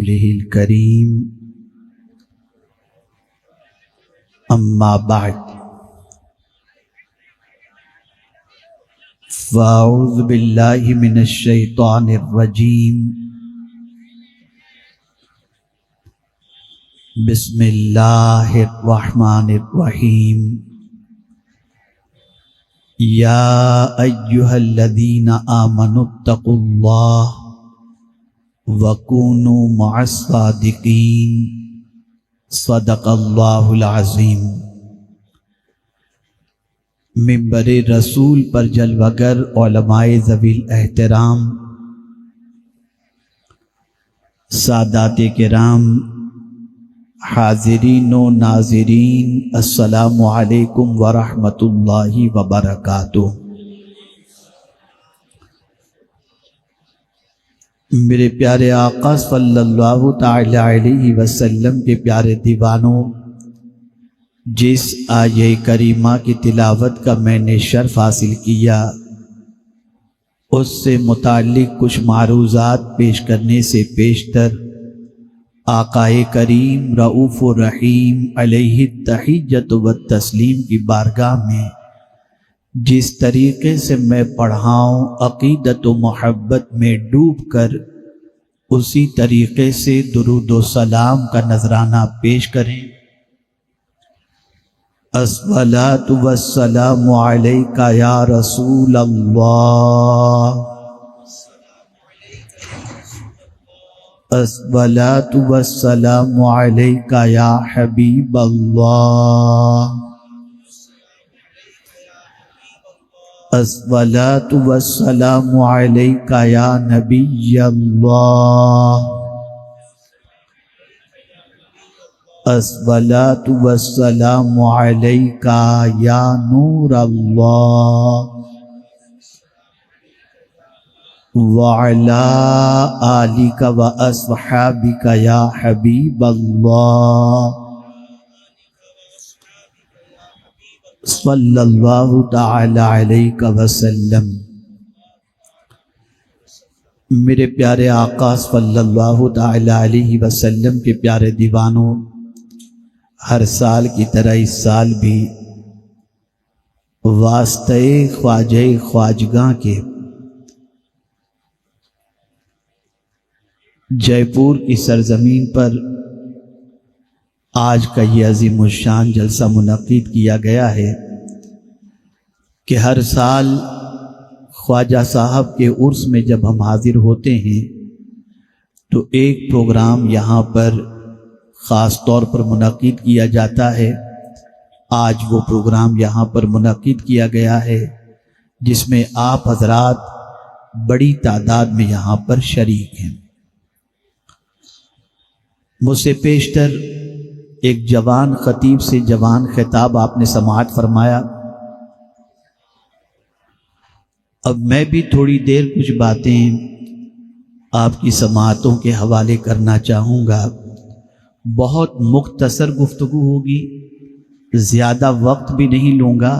رسوله الكريم أما بعد فأعوذ بالله من الشيطان الرجيم بسم الله الرحمن الرحيم يا أيها الذين آمنوا اتقوا الله وكونوا مع الصادقين صدق اللہ العظیم۔ منبر رسول پر جلوگر علماء ذوی الاحترام، سادات کرام، حاضرین و ناظرین، السلام علیکم ورحمۃ اللہ وبرکاتہ۔ میرے پیارے آقا صلی اللہ تعالی علیہ وسلم کے پیارے دیوانوں، جس آیہ کریمہ کی تلاوت کا میں نے شرف حاصل کیا، اس سے متعلق کچھ معروضات پیش کرنے سے پیشتر آقا کریم رؤوف الرحیم علیہ التحیۃ والتسلیم کی بارگاہ میں جس طریقے سے میں پڑھاؤں، عقیدت و محبت میں ڈوب کر اسی طریقے سے درود و سلام کا نذرانہ پیش کریں۔ الصلاۃ والسلام علیک یا رسول اللہ، الصلاۃ والسلام علیک یا حبیب اللہ، الصلاۃ والسلام علیک یا نبی اللہ، الصلاۃ والسلام علیک یا نور اللہ، وعلی آلک واصحابک یا حبیب اللہ، صلی اللہ تعالی علیہ وسلم۔ میرے پیارے آقا صلی اللہ تعالی علیہ وسلم کے پیارے دیوانوں، ہر سال کی طرح اس سال بھی واسطے خواجہ خواجگاں کے جے پور کی سرزمین پر آج کا یہ عظیم الشان جلسہ منعقد کیا گیا ہے کہ ہر سال خواجہ صاحب کے عرس میں جب ہم حاضر ہوتے ہیں تو ایک پروگرام یہاں پر خاص طور پر منعقد کیا جاتا ہے۔ آج وہ پروگرام یہاں پر منعقد کیا گیا ہے جس میں آپ حضرات بڑی تعداد میں یہاں پر شریک ہیں۔ مجھ سے پیشتر ایک جوان خطیب سے جوان خطاب آپ نے سماعت فرمایا۔ اب میں بھی تھوڑی دیر کچھ باتیں آپ کی سماعتوں کے حوالے کرنا چاہوں گا۔ بہت مختصر گفتگو ہوگی، زیادہ وقت بھی نہیں لوں گا،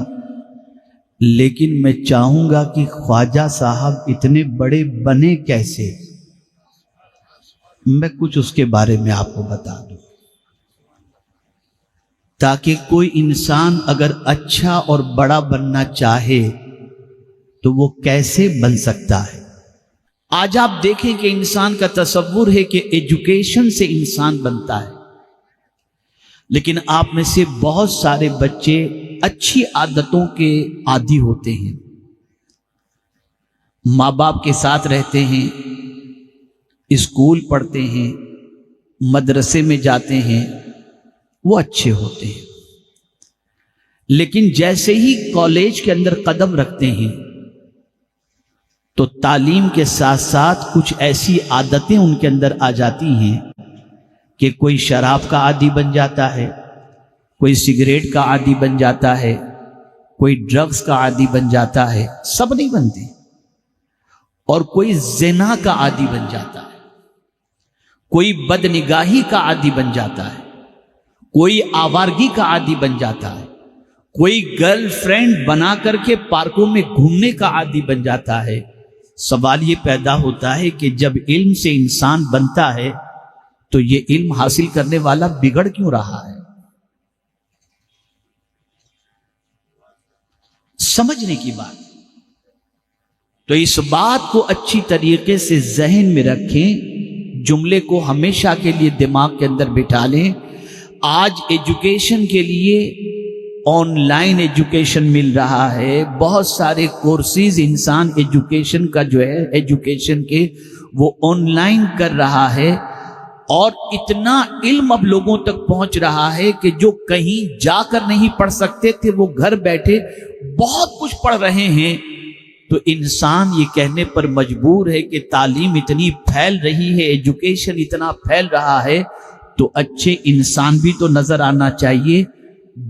لیکن میں چاہوں گا کہ خواجہ صاحب اتنے بڑے بنے کیسے، میں کچھ اس کے بارے میں آپ کو بتا دوں، تاکہ کوئی انسان اگر اچھا اور بڑا بننا چاہے تو وہ کیسے بن سکتا ہے۔ آج آپ دیکھیں کہ انسان کا تصور ہے کہ ایجوکیشن سے انسان بنتا ہے، لیکن آپ میں سے بہت سارے بچے اچھی عادتوں کے عادی ہوتے ہیں، ماں باپ کے ساتھ رہتے ہیں، اسکول پڑھتے ہیں، مدرسے میں جاتے ہیں، وہ اچھے ہوتے ہیں، لیکن جیسے ہی کالج کے اندر قدم رکھتے ہیں تو تعلیم کے ساتھ ساتھ کچھ ایسی عادتیں ان کے اندر آ جاتی ہیں کہ کوئی شراب کا عادی بن جاتا ہے، کوئی سگریٹ کا عادی بن جاتا ہے، کوئی ڈرگز کا عادی بن جاتا ہے، سب نہیں بنتے، اور کوئی زنا کا عادی بن جاتا ہے، کوئی بدنگاہی کا عادی بن جاتا ہے، کوئی آوارگی کا عادی بن جاتا ہے، کوئی گرل فرینڈ بنا کر کے پارکوں میں گھومنے کا عادی بن جاتا ہے۔ سوال یہ پیدا ہوتا ہے کہ جب علم سے انسان بنتا ہے تو یہ علم حاصل کرنے والا بگڑ کیوں رہا ہے؟ سمجھنے کی بات. تو اس بات کو اچھی طریقے سے ذہن میں رکھیں، جملے کو ہمیشہ کے لیے دماغ کے اندر بٹھا لیں. آج ایجوکیشن کے لیے آن لائن ایجوکیشن مل رہا ہے، بہت سارے کورسز انسان ایجوکیشن کا جو ہے ایجوکیشن کے وہ آن لائن کر رہا ہے، اور اتنا علم اب لوگوں تک پہنچ رہا ہے کہ جو کہیں جا کر نہیں پڑھ سکتے تھے وہ گھر بیٹھے بہت کچھ پڑھ رہے ہیں. تو انسان یہ کہنے پر مجبور ہے کہ تعلیم اتنی پھیل رہی ہے، ایجوکیشن اتنا پھیل رہا ہے، تو اچھے انسان بھی تو نظر آنا چاہیے.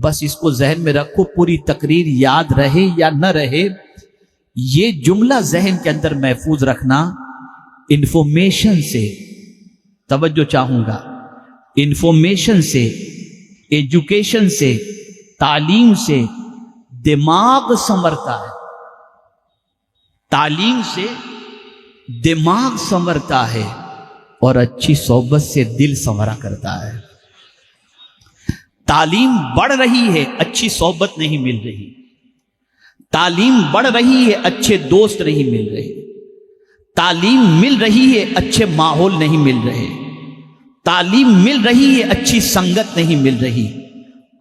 بس اس کو ذہن میں رکھو، پوری تقریر یاد رہے یا نہ رہے، یہ جملہ ذہن کے اندر محفوظ رکھنا. انفارمیشن سے توجہ چاہوں گا، انفارمیشن سے، ایجوکیشن سے، تعلیم سے دماغ سنورتا ہے. تعلیم سے دماغ سنورتا ہے، اور اچھی صحبت سے دل سنورا کرتا ہے. تعلیم بڑھ رہی ہے، اچھی صحبت نہیں مل رہی. تعلیم بڑھ رہی ہے، اچھے دوست نہیں مل رہے. تعلیم مل رہی ہے، اچھے ماحول نہیں مل رہے. تعلیم مل رہی ہے، اچھی سنگت نہیں مل رہی.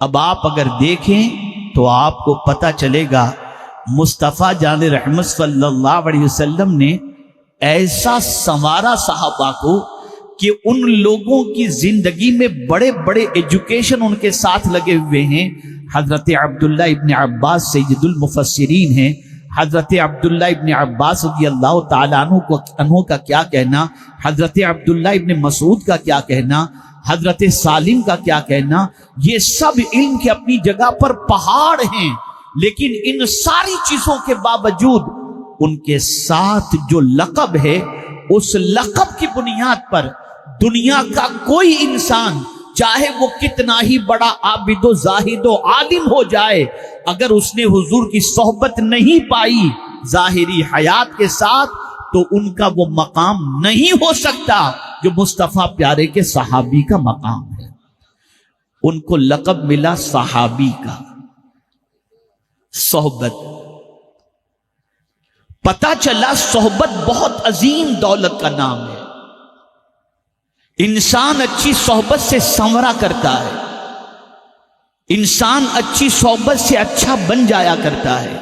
اب آپ اگر دیکھیں تو آپ کو پتہ چلے گا مصطفیٰ جان رحمت صلی اللہ علیہ وسلم نے ایسا سنوارا صحابہ کو کہ ان لوگوں کی زندگی میں بڑے بڑے ایجوکیشن ان کے ساتھ لگے ہوئے ہیں. حضرت عبداللہ ابن عباس سید المفسرین ہیں. حضرت عبداللہ ابن عباس رضی اللہ تعالیٰ عنہ کا کیا کہنا، حضرت عبداللہ ابن مسعود کا کیا کہنا، حضرت سالم کا کیا کہنا، یہ سب علم کے اپنی جگہ پر پہاڑ ہیں. لیکن ان ساری چیزوں کے باوجود ان کے ساتھ جو لقب ہے، اس لقب کی بنیاد پر دنیا کا کوئی انسان چاہے وہ کتنا ہی بڑا عابد و زاہد و عالم ہو جائے، اگر اس نے حضور کی صحبت نہیں پائی ظاہری حیات کے ساتھ، تو ان کا وہ مقام نہیں ہو سکتا جو مصطفیٰ پیارے کے صحابی کا مقام ہے. ان کو لقب ملا صحابی کا. صحبت، پتہ چلا صحبت بہت عظیم دولت کا نام ہے. انسان اچھی صحبت سے سنورا کرتا ہے، انسان اچھی صحبت سے اچھا بن جایا کرتا ہے،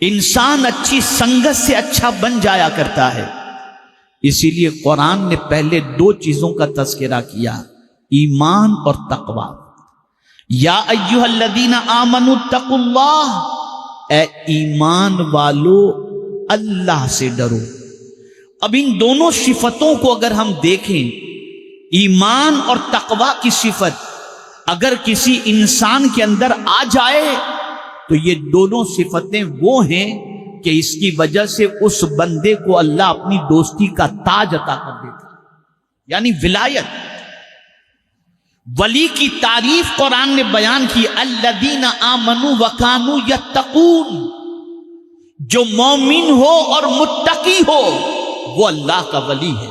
انسان اچھی سنگت سے اچھا بن جایا کرتا ہے. اسی لیے قرآن نے پہلے دو چیزوں کا تذکرہ کیا، ایمان اور تقوی. یا ایھا الذین آمنوا اتقوا اللہ، اے ایمان والو اللہ سے ڈرو. اب ان دونوں صفتوں کو اگر ہم دیکھیں، ایمان اور تقوی کی صفت اگر کسی انسان کے اندر آ جائے تو یہ دونوں صفتیں وہ ہیں کہ اس کی وجہ سے اس بندے کو اللہ اپنی دوستی کا تاج عطا کر دیتا، یعنی ولایت. ولی کی تعریف قرآن نے بیان کی، الذین آمنوا وکانوا یتقون، جو مومن ہو اور متقی ہو وہ اللہ کا ولی ہے.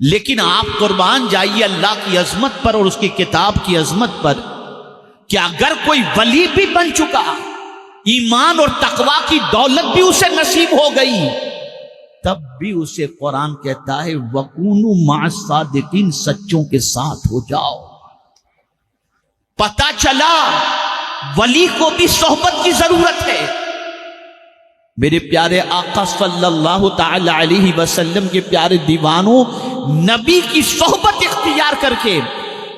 لیکن آپ قربان جائیے اللہ کی عظمت پر اور اس کی کتاب کی عظمت پر کہ اگر کوئی ولی بھی بن چکا، ایمان اور تقوی کی دولت بھی اسے نصیب ہو گئی، تب بھی اسے قرآن کہتا ہے وَكُونُوا مَعَ الصَّادِقِينَ، سچوں کے ساتھ ہو جاؤ. پتہ چلا ولی کو بھی صحبت کی ضرورت ہے. میرے پیارے آقا صلی اللہ تعالی علیہ وسلم کے پیارے دیوانوں، نبی کی صحبت اختیار کر کے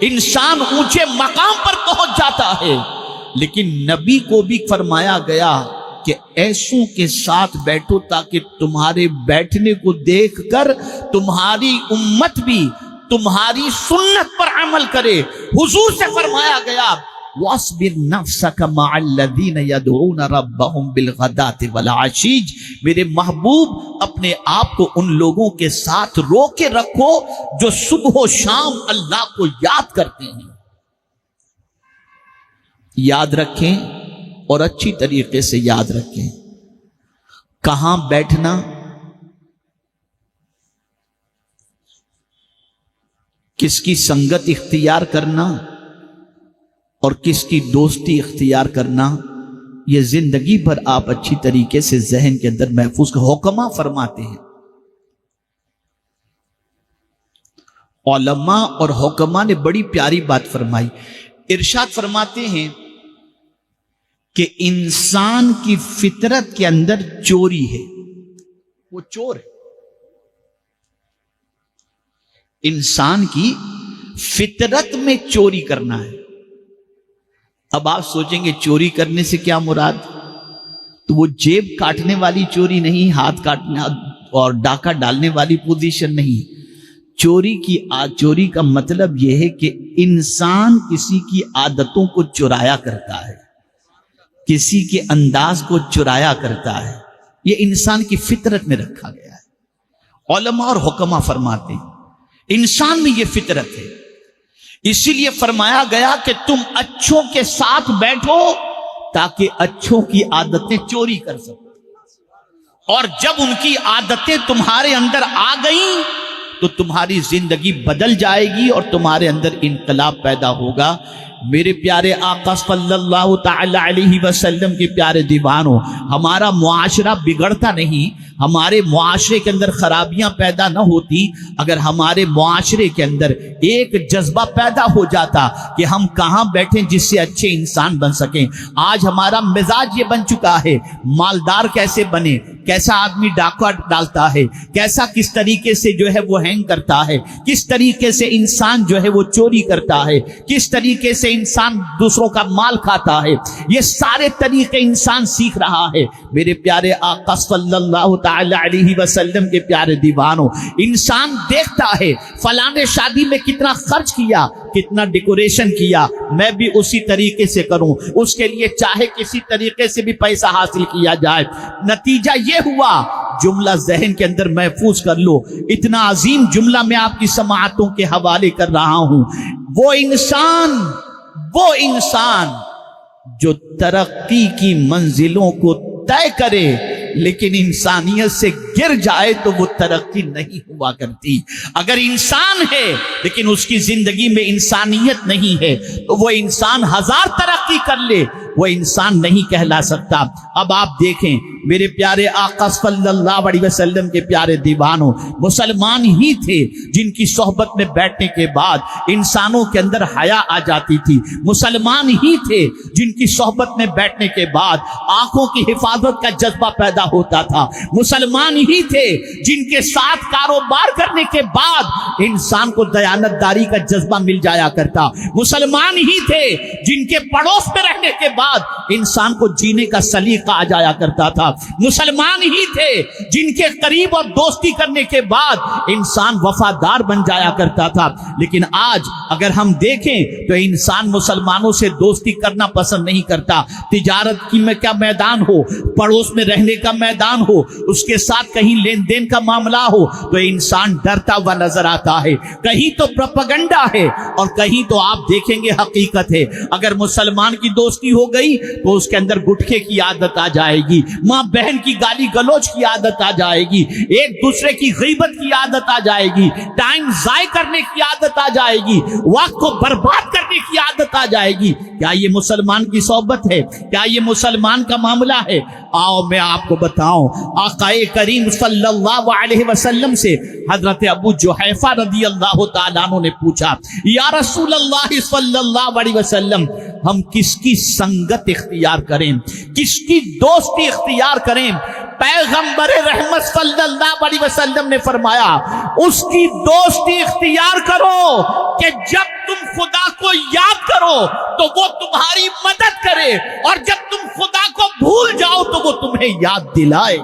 انسان اونچے مقام پر پہنچ جاتا ہے. لیکن نبی کو بھی فرمایا گیا کہ ایسوں کے ساتھ بیٹھو تاکہ تمہارے بیٹھنے کو دیکھ کر تمہاری امت بھی تمہاری سنت پر عمل کرے. حضور سے فرمایا گیا وَاصْبِرْ نَفْسَكَ مَعَ الَّذِينَ يَدْعُونَ رَبَّهُمْ بِالْغَدَاةِ وَالْعَشِيِّ، میرے محبوب اپنے آپ کو ان لوگوں کے ساتھ رو کے رکھو جو صبح و شام اللہ کو یاد کرتے ہیں. یاد رکھیں اور اچھی طریقے سے یاد رکھیں. کہاں بیٹھنا؟ کس کی سنگت اختیار کرنا اور کس کی دوستی اختیار کرنا، یہ زندگی بھر آپ اچھی طریقے سے ذہن کے اندر محفوظ کر۔ حکما فرماتے ہیں، علماء اور حکما نے بڑی پیاری بات فرمائی، ارشاد فرماتے ہیں کہ انسان کی فطرت کے اندر چوری ہے، وہ چور ہے۔ انسان کی فطرت میں چوری کرنا ہے۔ اب آپ سوچیں گے چوری کرنے سے کیا مراد؟ تو وہ جیب کاٹنے والی چوری نہیں، ہاتھ کاٹنا اور ڈاکہ ڈالنے والی پوزیشن نہیں۔ چوری کا مطلب یہ ہے کہ انسان کسی کی عادتوں کو چرایا کرتا ہے، کسی کے انداز کو چرایا کرتا ہے، یہ انسان کی فطرت میں رکھا گیا ہے۔ علماء اور حکما فرماتے ہیں انسان میں یہ فطرت ہے، اسی لیے فرمایا گیا کہ تم اچھوں کے ساتھ بیٹھو تاکہ اچھوں کی عادتیں چوری کر سکو، اور جب ان کی عادتیں تمہارے اندر آ گئیں تو تمہاری زندگی بدل جائے گی اور تمہارے اندر انقلاب پیدا ہوگا۔ میرے پیارے آقا صلی اللہ تعالی علیہ وسلم کے پیارے دیوانوں، ہمارا معاشرہ بگڑتا نہیں، ہمارے معاشرے کے اندر خرابیاں پیدا نہ ہوتی اگر ہمارے معاشرے کے اندر ایک جذبہ پیدا ہو جاتا کہ ہم کہاں بیٹھیں جس سے اچھے انسان بن سکیں۔ آج ہمارا مزاج یہ بن چکا ہے، مالدار کیسے بنے، کیسا آدمی ڈاکہ ڈالتا ہے، کیسا کس طریقے سے جو ہے وہ ہینگ کرتا ہے، کس طریقے سے انسان جو ہے وہ چوری کرتا ہے، کس طریقے سے انسان دوسروں کا مال کھاتا ہے، یہ سارے طریقے انسان سیکھ رہا ہے۔ میرے پیارے آقا صلی اللہ تعالی علیہ وسلم کے پیارے دیوانوں، انسان دیکھتا ہے فلاں نے شادی میں کتنا خرچ کیا، کتنا ڈیکوریشن کیا، میں بھی اسی طریقے سے کروں، اس کے لیے چاہے کسی طریقے سے بھی پیسہ حاصل کیا جائے۔ نتیجہ یہ ہوا، جملہ ذہن کے اندر محفوظ کر لو، اتنا عظیم جملہ میں آپ کی سماعتوں کے حوالے کر رہا ہوں، وہ انسان جو ترقی کی منزلوں کو طے کرے لیکن انسانیت سے گر جائے تو وہ ترقی نہیں ہوا کرتی۔ اگر انسان ہے لیکن اس کی زندگی میں انسانیت نہیں ہے تو وہ انسان ہزار ترقی کر لے، وہ انسان نہیں کہلا سکتا۔ اب آپ دیکھیں میرے پیارے آقا صلی اللہ علیہ وسلم کے پیارے دیوانوں، مسلمان ہی تھے جن کی صحبت میں بیٹھنے کے بعد انسانوں کے اندر حیا آ جاتی تھی، مسلمان ہی تھے جن کی صحبت میں بیٹھنے کے بعد آنکھوں کی حفاظت کا جذبہ پیدا ہوتا تھا، مسلمان ہی تھے جن کے ساتھ کاروبار کرنے کے بعد انسان کو دیانتداری کا جذبہ مل جایا کرتا، مسلمان ہی تھے جن کے پڑوس میں رہنے کے بعد انسان کو جینے کا سلیقہ آ جایا کرتا تھا، مسلمان ہی تھے جن کے قریب اور دوستی کرنے کے بعد انسان وفادار بن جایا کرتا تھا۔ لیکن آج اگر ہم دیکھیں تو انسان مسلمانوں سے دوستی کرنا پسند نہیں کرتا، تجارت کی میں کیا میدان ہو، پڑوس میں رہنے کا میدان ہو، اس کے ساتھ کہیں لین دین کا معاملہ ہو تو انسان ڈرتا ہوا نظر آتا ہے، کہیں تو پروپیگنڈا ہے اور کہیں تو آپ دیکھیں گے حقیقت ہے۔ اگر مسلمان کی دوستی ہو گئی تو اس کے اندر گٹکے کی عادت آ جائے گی، ماں بہن کی گالی گلوچ کی عادت آ جائے گی، ایک دوسرے کی غیبت کی عادت آ جائے گی، ٹائم ضائع کرنے کی عادت آ جائے گی، وقت کو برباد کرنے کی عادت آ جائے گی۔ کیا یہ مسلمان کی صحبت ہے؟ کیا یہ مسلمان کا معاملہ ہے؟ آؤ میں آپ کو بتاؤں، آقا کریم صلی اللہ علیہ وسلم سے حضرت ابو جحیفہ رضی اللہ تعالیٰ عنہ نے پوچھا، یا رسول اللہ صلی اللہ علیہ وسلم، ہم کس کی سنگت اختیار کریں، کس کی دوستی اختیار کریں؟ پیغمبر رحمت صلی اللہ علیہ وسلم نے فرمایا، اس کی دوستی اختیار کرو کہ جب تم خدا کو یاد کرو تو وہ تمہاری مدد کرے، اور جب تم خدا کو بھول جاؤ تو وہ تمہیں یاد دلائے۔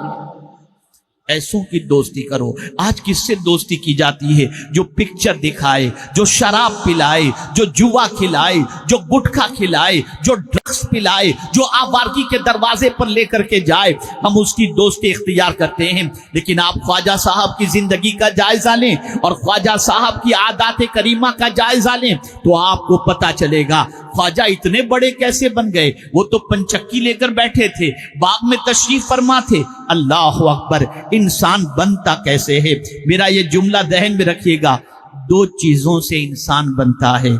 ایسوں کی دوستی کرو۔ آج کس سے دوستی کی جاتی ہے؟ جو پکچر دکھائے، جو شراب پلائے، جو جوا کھلائے، جو گٹکھا کھلائے، جو ڈرگس پلائے، جو آوارگی کے دروازے پر لے کر کے جائے، ہم اس کی دوستی اختیار کرتے ہیں۔ لیکن آپ خواجہ صاحب کی زندگی کا جائزہ لیں اور خواجہ صاحب کی عادات کریمہ کا جائزہ لیں تو آپ کو پتا چلے گا خواجہ اتنے بڑے کیسے بن گئے۔ وہ تو پنچکی لے کر بیٹھے تھے، باغ میں تشریف فرما تھے۔ اللہ اکبر، انسان بنتا کیسے ہے؟ میرا یہ جملہ ذہن میں رکھیے گا، دو چیزوں سے انسان بنتا ہے،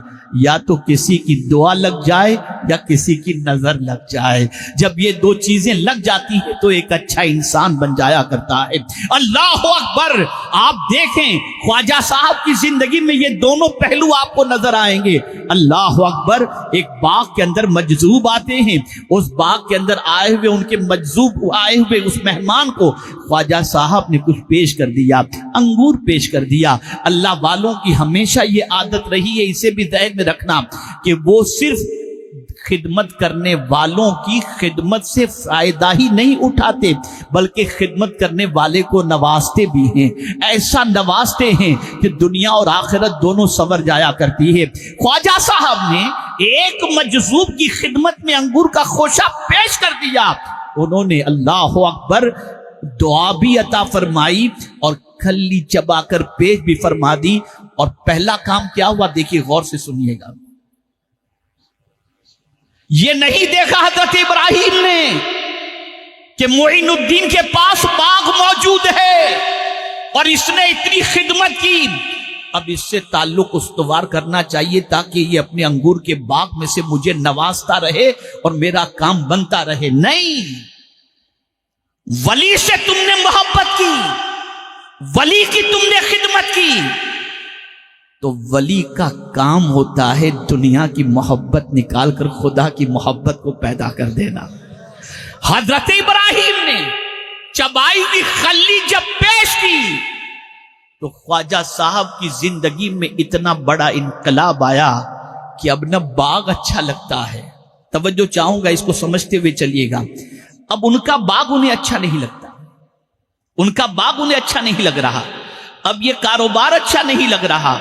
یا تو کسی کی دعا لگ جائے یا کسی کی نظر لگ جائے۔ جب یہ دو چیزیں لگ جاتی ہیں تو ایک اچھا انسان بن جایا کرتا ہے۔ اللہ اکبر! آپ دیکھیں خواجہ صاحب کی زندگی میں یہ دونوں پہلو آپ کو نظر آئیں گے۔ اللہ اکبر! ایک باغ کے اندر مجذوب آتے ہیں، اس باغ کے اندر آئے ہوئے ان کے مجذوب آئے ہوئے اس مہمان کو خواجہ صاحب نے کچھ پیش کر دیا، انگور پیش کر دیا۔ اللہ والوں کی ہمیشہ یہ عادت رہی ہے، اسے بھی ذہن میں رکھنا، کہ وہ صرف خدمت کرنے والوں کی خدمت سے فائدہ ہی نہیں اٹھاتے بلکہ خدمت کرنے والے کو نوازتے بھی ہیں، ایسا نوازتے ہیں کہ دنیا اور آخرت دونوں سنور جایا کرتی ہے۔ خواجہ صاحب نے ایک مجذوب کی خدمت میں انگور کا خوشہ پیش کر دیا، انہوں نے اللہ اکبر دعا بھی عطا فرمائی اور کھلی چبا کر پیش بھی فرما دی۔ اور پہلا کام کیا ہوا دیکھیے، غور سے سنیے گا۔ یہ نہیں دیکھا حضرت ابراہیم نے کہ معین الدین کے پاس باغ موجود ہے اور اس نے اتنی خدمت کی، اب اس سے تعلق استوار کرنا چاہیے تاکہ یہ اپنے انگور کے باغ میں سے مجھے نوازتا رہے اور میرا کام بنتا رہے۔ نہیں، ولی سے تم نے محبت کی، ولی کی تم نے خدمت کی، تو ولی کا کام ہوتا ہے دنیا کی محبت نکال کر خدا کی محبت کو پیدا کر دینا۔ حضرت ابراہیم نے چبائی ہوئی خلی جب پیش کی تو خواجہ صاحب کی زندگی میں اتنا بڑا انقلاب آیا کہ اب نہ باغ اچھا لگتا ہے۔ توجہ چاہوں گا، اس کو سمجھتے ہوئے چلیے گا۔ اب ان کا باغ انہیں اچھا نہیں لگتا، ان کا باغ انہیں اچھا نہیں لگ رہا، اب یہ کاروبار اچھا نہیں لگ رہا،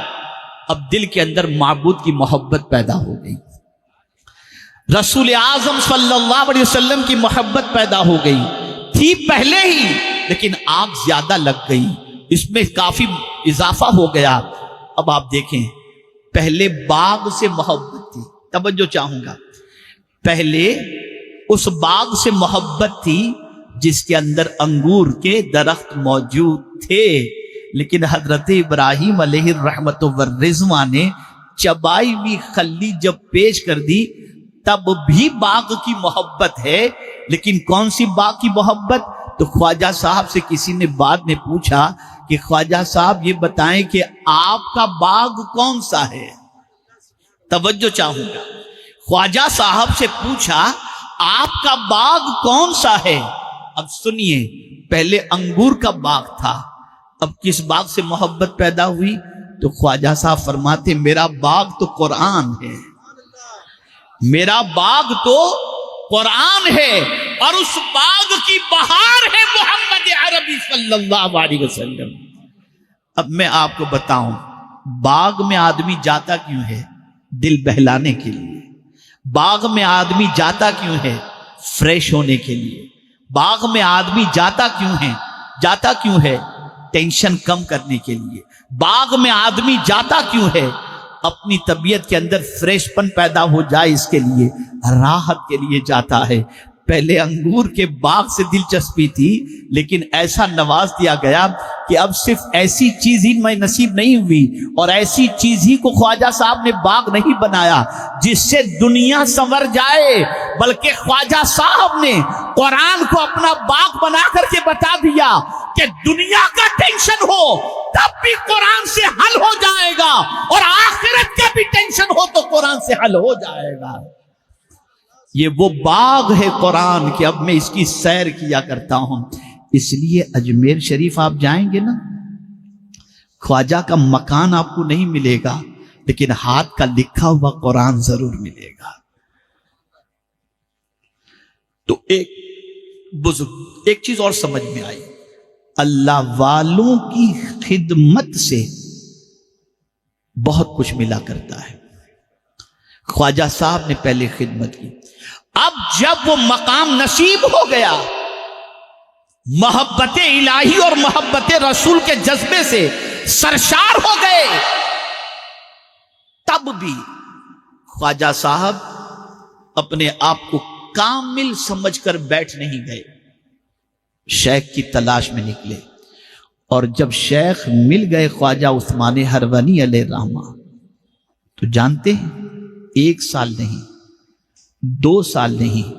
اب دل کے اندر معبود کی محبت پیدا ہو گئی، رسول اعظم صلی اللہ علیہ وسلم کی محبت پیدا ہو گئی تھی پہلے ہی، لیکن آگ زیادہ لگ گئی، اس میں کافی اضافہ ہو گیا۔ اب آپ دیکھیں، پہلے باغ سے محبت تھی، توجہ چاہوں گا، پہلے اس باغ سے محبت تھی جس کے اندر انگور کے درخت موجود تھے، لیکن حضرت ابراہیم علیہ الرحمت والرضوان نے چبائی ہوئی خلی جب پیش کر دی تب بھی باغ کی محبت ہے، لیکن کون سی باغ کی محبت؟ تو خواجہ صاحب سے کسی نے بعد میں پوچھا کہ خواجہ صاحب یہ بتائیں کہ آپ کا باغ کون سا ہے؟ توجہ چاہوں گا، خواجہ صاحب سے پوچھا آپ کا باغ کون سا ہے؟ اب سنیے، پہلے انگور کا باغ تھا، اب کس باغ سے محبت پیدا ہوئی؟ تو خواجہ صاحب فرماتے میرا باغ تو قرآن ہے، میرا باغ تو قرآن ہے، اور اس باغ کی بہار ہے محمد عربی صلی اللہ علیہ وسلم۔ اب میں آپ کو بتاؤں، باغ میں آدمی جاتا کیوں ہے؟ دل بہلانے کے لیے۔ باغ میں آدمی جاتا کیوں ہے؟ فریش ہونے کے لیے۔ باغ میں آدمی جاتا کیوں ہے؟ ٹینشن کم کرنے کے لیے۔ باغ میں آدمی جاتا کیوں ہے؟ اپنی طبیعت کے اندر فریش پن پیدا ہو جائے، اس کے لیے، راحت کے لیے جاتا ہے۔ پہلے انگور کے باغ سے دلچسپی تھی، لیکن ایسا نواز دیا گیا کہ اب صرف ایسی چیز ہی میں نصیب نہیں ہوئی، اور ایسی چیز ہی کو خواجہ صاحب نے باغ نہیں بنایا جس سے دنیا سنور جائے، بلکہ خواجہ صاحب نے قرآن کو اپنا باغ بنا کر کے بتا دیا کہ دنیا کا ٹینشن ہو تب بھی قرآن سے حل ہو جائے گا، اور آخرت کا بھی ٹینشن ہو تو قرآن سے حل ہو جائے گا۔ یہ وہ باغ ہے قرآن کہ اب میں اس کی سیر کیا کرتا ہوں۔ اس لیے اجمیر شریف آپ جائیں گے نا، خواجہ کا مکان آپ کو نہیں ملے گا، لیکن ہاتھ کا لکھا ہوا قرآن ضرور ملے گا۔ تو ایک چیز اور سمجھ میں آئی، اللہ والوں کی خدمت سے بہت کچھ ملا کرتا ہے۔ خواجہ صاحب نے پہلے خدمت کی، اب جب وہ مقام نصیب ہو گیا، محبت الہی اور محبت رسول کے جذبے سے سرشار ہو گئے، تب بھی خواجہ صاحب اپنے آپ کو کامل سمجھ کر بیٹھ نہیں گئے، شیخ کی تلاش میں نکلے، اور جب شیخ مل گئے خواجہ عثمان ہرونی علیہ الرحمہ تو جانتے ہیں 1 سال نہیں 2 سال نہیں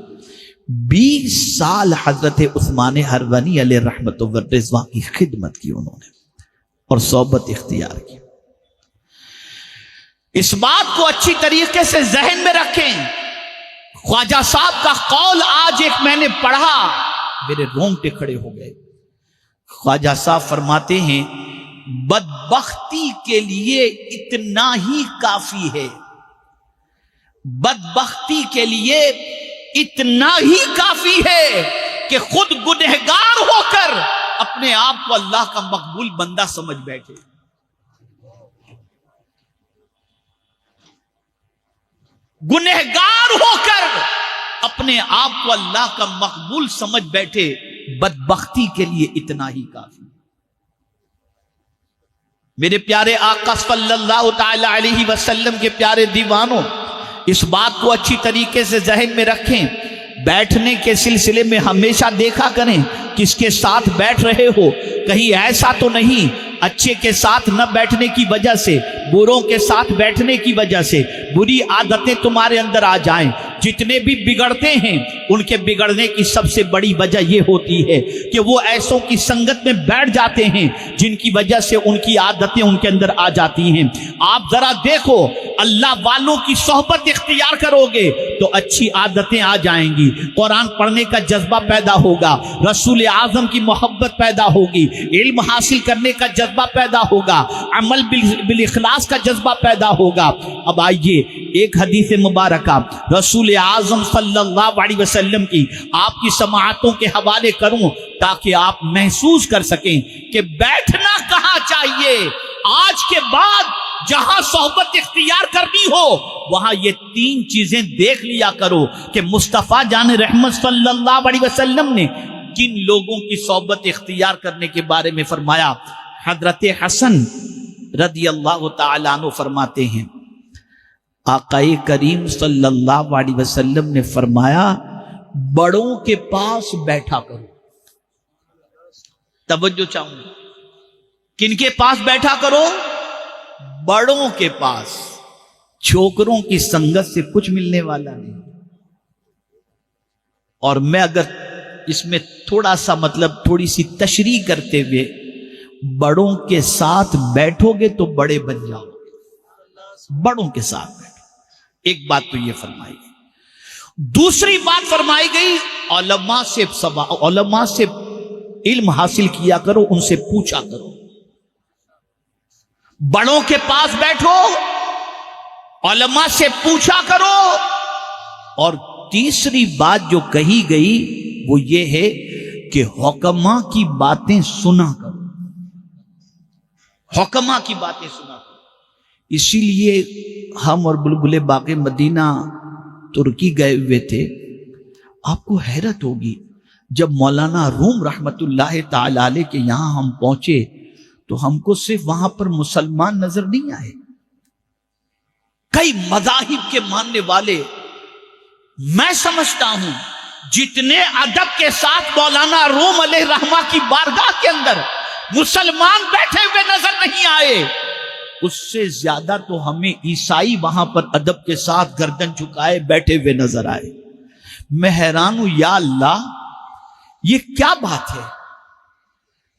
20 سال حضرت عثمان ہرونی علیہ رحمت و رضوان کی خدمت کی انہوں نے اور صحبت اختیار کی۔ اس بات کو اچھی طریقے سے ذہن میں رکھیں۔ خواجہ صاحب کا قول آج ایک میں نے پڑھا، میرے رونگٹے کھڑے ہو گئے۔ خواجہ صاحب فرماتے ہیں بدبختی کے لیے اتنا ہی کافی ہے، بدبختی کے لیے اتنا ہی کافی ہے کہ خود گنہگار ہو کر اپنے آپ کو اللہ کا مقبول بندہ سمجھ بیٹھے۔ گنہگار ہو کر اپنے آپ کو اللہ کا مقبول سمجھ بیٹھے، بدبختی کے لیے اتنا ہی کافی۔ میرے پیارے آقا صلی اللہ تعالی علیہ وسلم کے پیارے دیوانوں، اس بات کو اچھی طریقے سے ذہن میں رکھیں۔ بیٹھنے کے سلسلے میں ہمیشہ دیکھا کریں کس کے ساتھ بیٹھ رہے ہو، کہیں ایسا تو نہیں اچھے کے ساتھ نہ بیٹھنے کی وجہ سے، بروں کے ساتھ بیٹھنے کی وجہ سے بری عادتیں تمہارے اندر آ جائیں۔ جتنے بھی بگڑتے ہیں ان کے بگڑنے کی سب سے بڑی وجہ یہ ہوتی ہے کہ وہ ایسوں کی سنگت میں بیٹھ جاتے ہیں جن کی وجہ سے ان کی عادتیں ان کے اندر آ جاتی ہیں۔ آپ ذرا دیکھو، اللہ والوں کی صحبت اختیار کرو گے تو اچھی عادتیں آ جائیں گی، قرآن پڑھنے کا جذبہ پیدا ہوگا، رسول اعظم کی محبت پیدا ہوگی، علم حاصل کرنے کا جذبہ پیدا ہوگا، عمل بالاخلاص کا جذبہ پیدا ہوگا۔ اب آئیے ایک حدیث مبارکہ رسول اعظم صلی اللہ علیہ وسلم کی آپ کی سماعتوں کے حوالے کروں تاکہ آپ محسوس کر سکیں کہ بیٹھنا کہاں چاہیے۔ آج کے بعد جہاں صحبت اختیار کرنی ہو وہاں یہ 3 چیزیں دیکھ لیا کرو کہ مصطفیٰ جان رحمت صلی اللہ علیہ وسلم نے کن لوگوں کی صحبت اختیار کرنے کے بارے میں فرمایا۔ حضرت حسن رضی اللہ تعالیٰ عنہ فرماتے ہیں آقا کریم صلی اللہ علیہ وسلم نے فرمایا بڑوں کے پاس بیٹھا کرو۔ توجہ چاہوں گا، کن کے پاس بیٹھا کرو؟ بڑوں کے پاس۔ چھوکروں کی سنگت سے کچھ ملنے والا نہیں۔ اور میں اگر اس میں تھوڑا سا تھوڑی سی تشریح کرتے ہوئے، بڑوں کے ساتھ بیٹھو گے تو بڑے بن جاؤ گے، بڑوں کے ساتھ بیٹھو۔ ایک بات تو یہ فرمائی گئی۔ دوسری بات فرمائی گئی علماء سے علم حاصل کیا کرو، ان سے پوچھا کرو۔ بڑوں کے پاس بیٹھو، علماء سے پوچھا کرو۔ اور تیسری بات جو کہی گئی وہ یہ ہے کہ حکماء کی باتیں سنا کرو، حکماء کی باتیں سنا کرو۔ اسی لیے ہم اور بلبل باغ مدینہ ترکی گئے ہوئے تھے۔ آپ کو حیرت ہوگی جب مولانا روم رحمت اللہ تعالی علیہ کے یہاں ہم پہنچے تو ہم کو صرف وہاں پر مسلمان نظر نہیں آئے، کئی مذاہب کے ماننے والے۔ میں سمجھتا ہوں جتنے ادب کے ساتھ مولانا روم علیہ رحمہ کی بارگاہ کے اندر مسلمان بیٹھے ہوئے نظر نہیں آئے، اس سے زیادہ تو ہمیں عیسائی وہاں پر ادب کے ساتھ گردن جھکائے بیٹھے ہوئے نظر آئے۔ میں حیران ہوں، یا اللہ یہ کیا بات ہے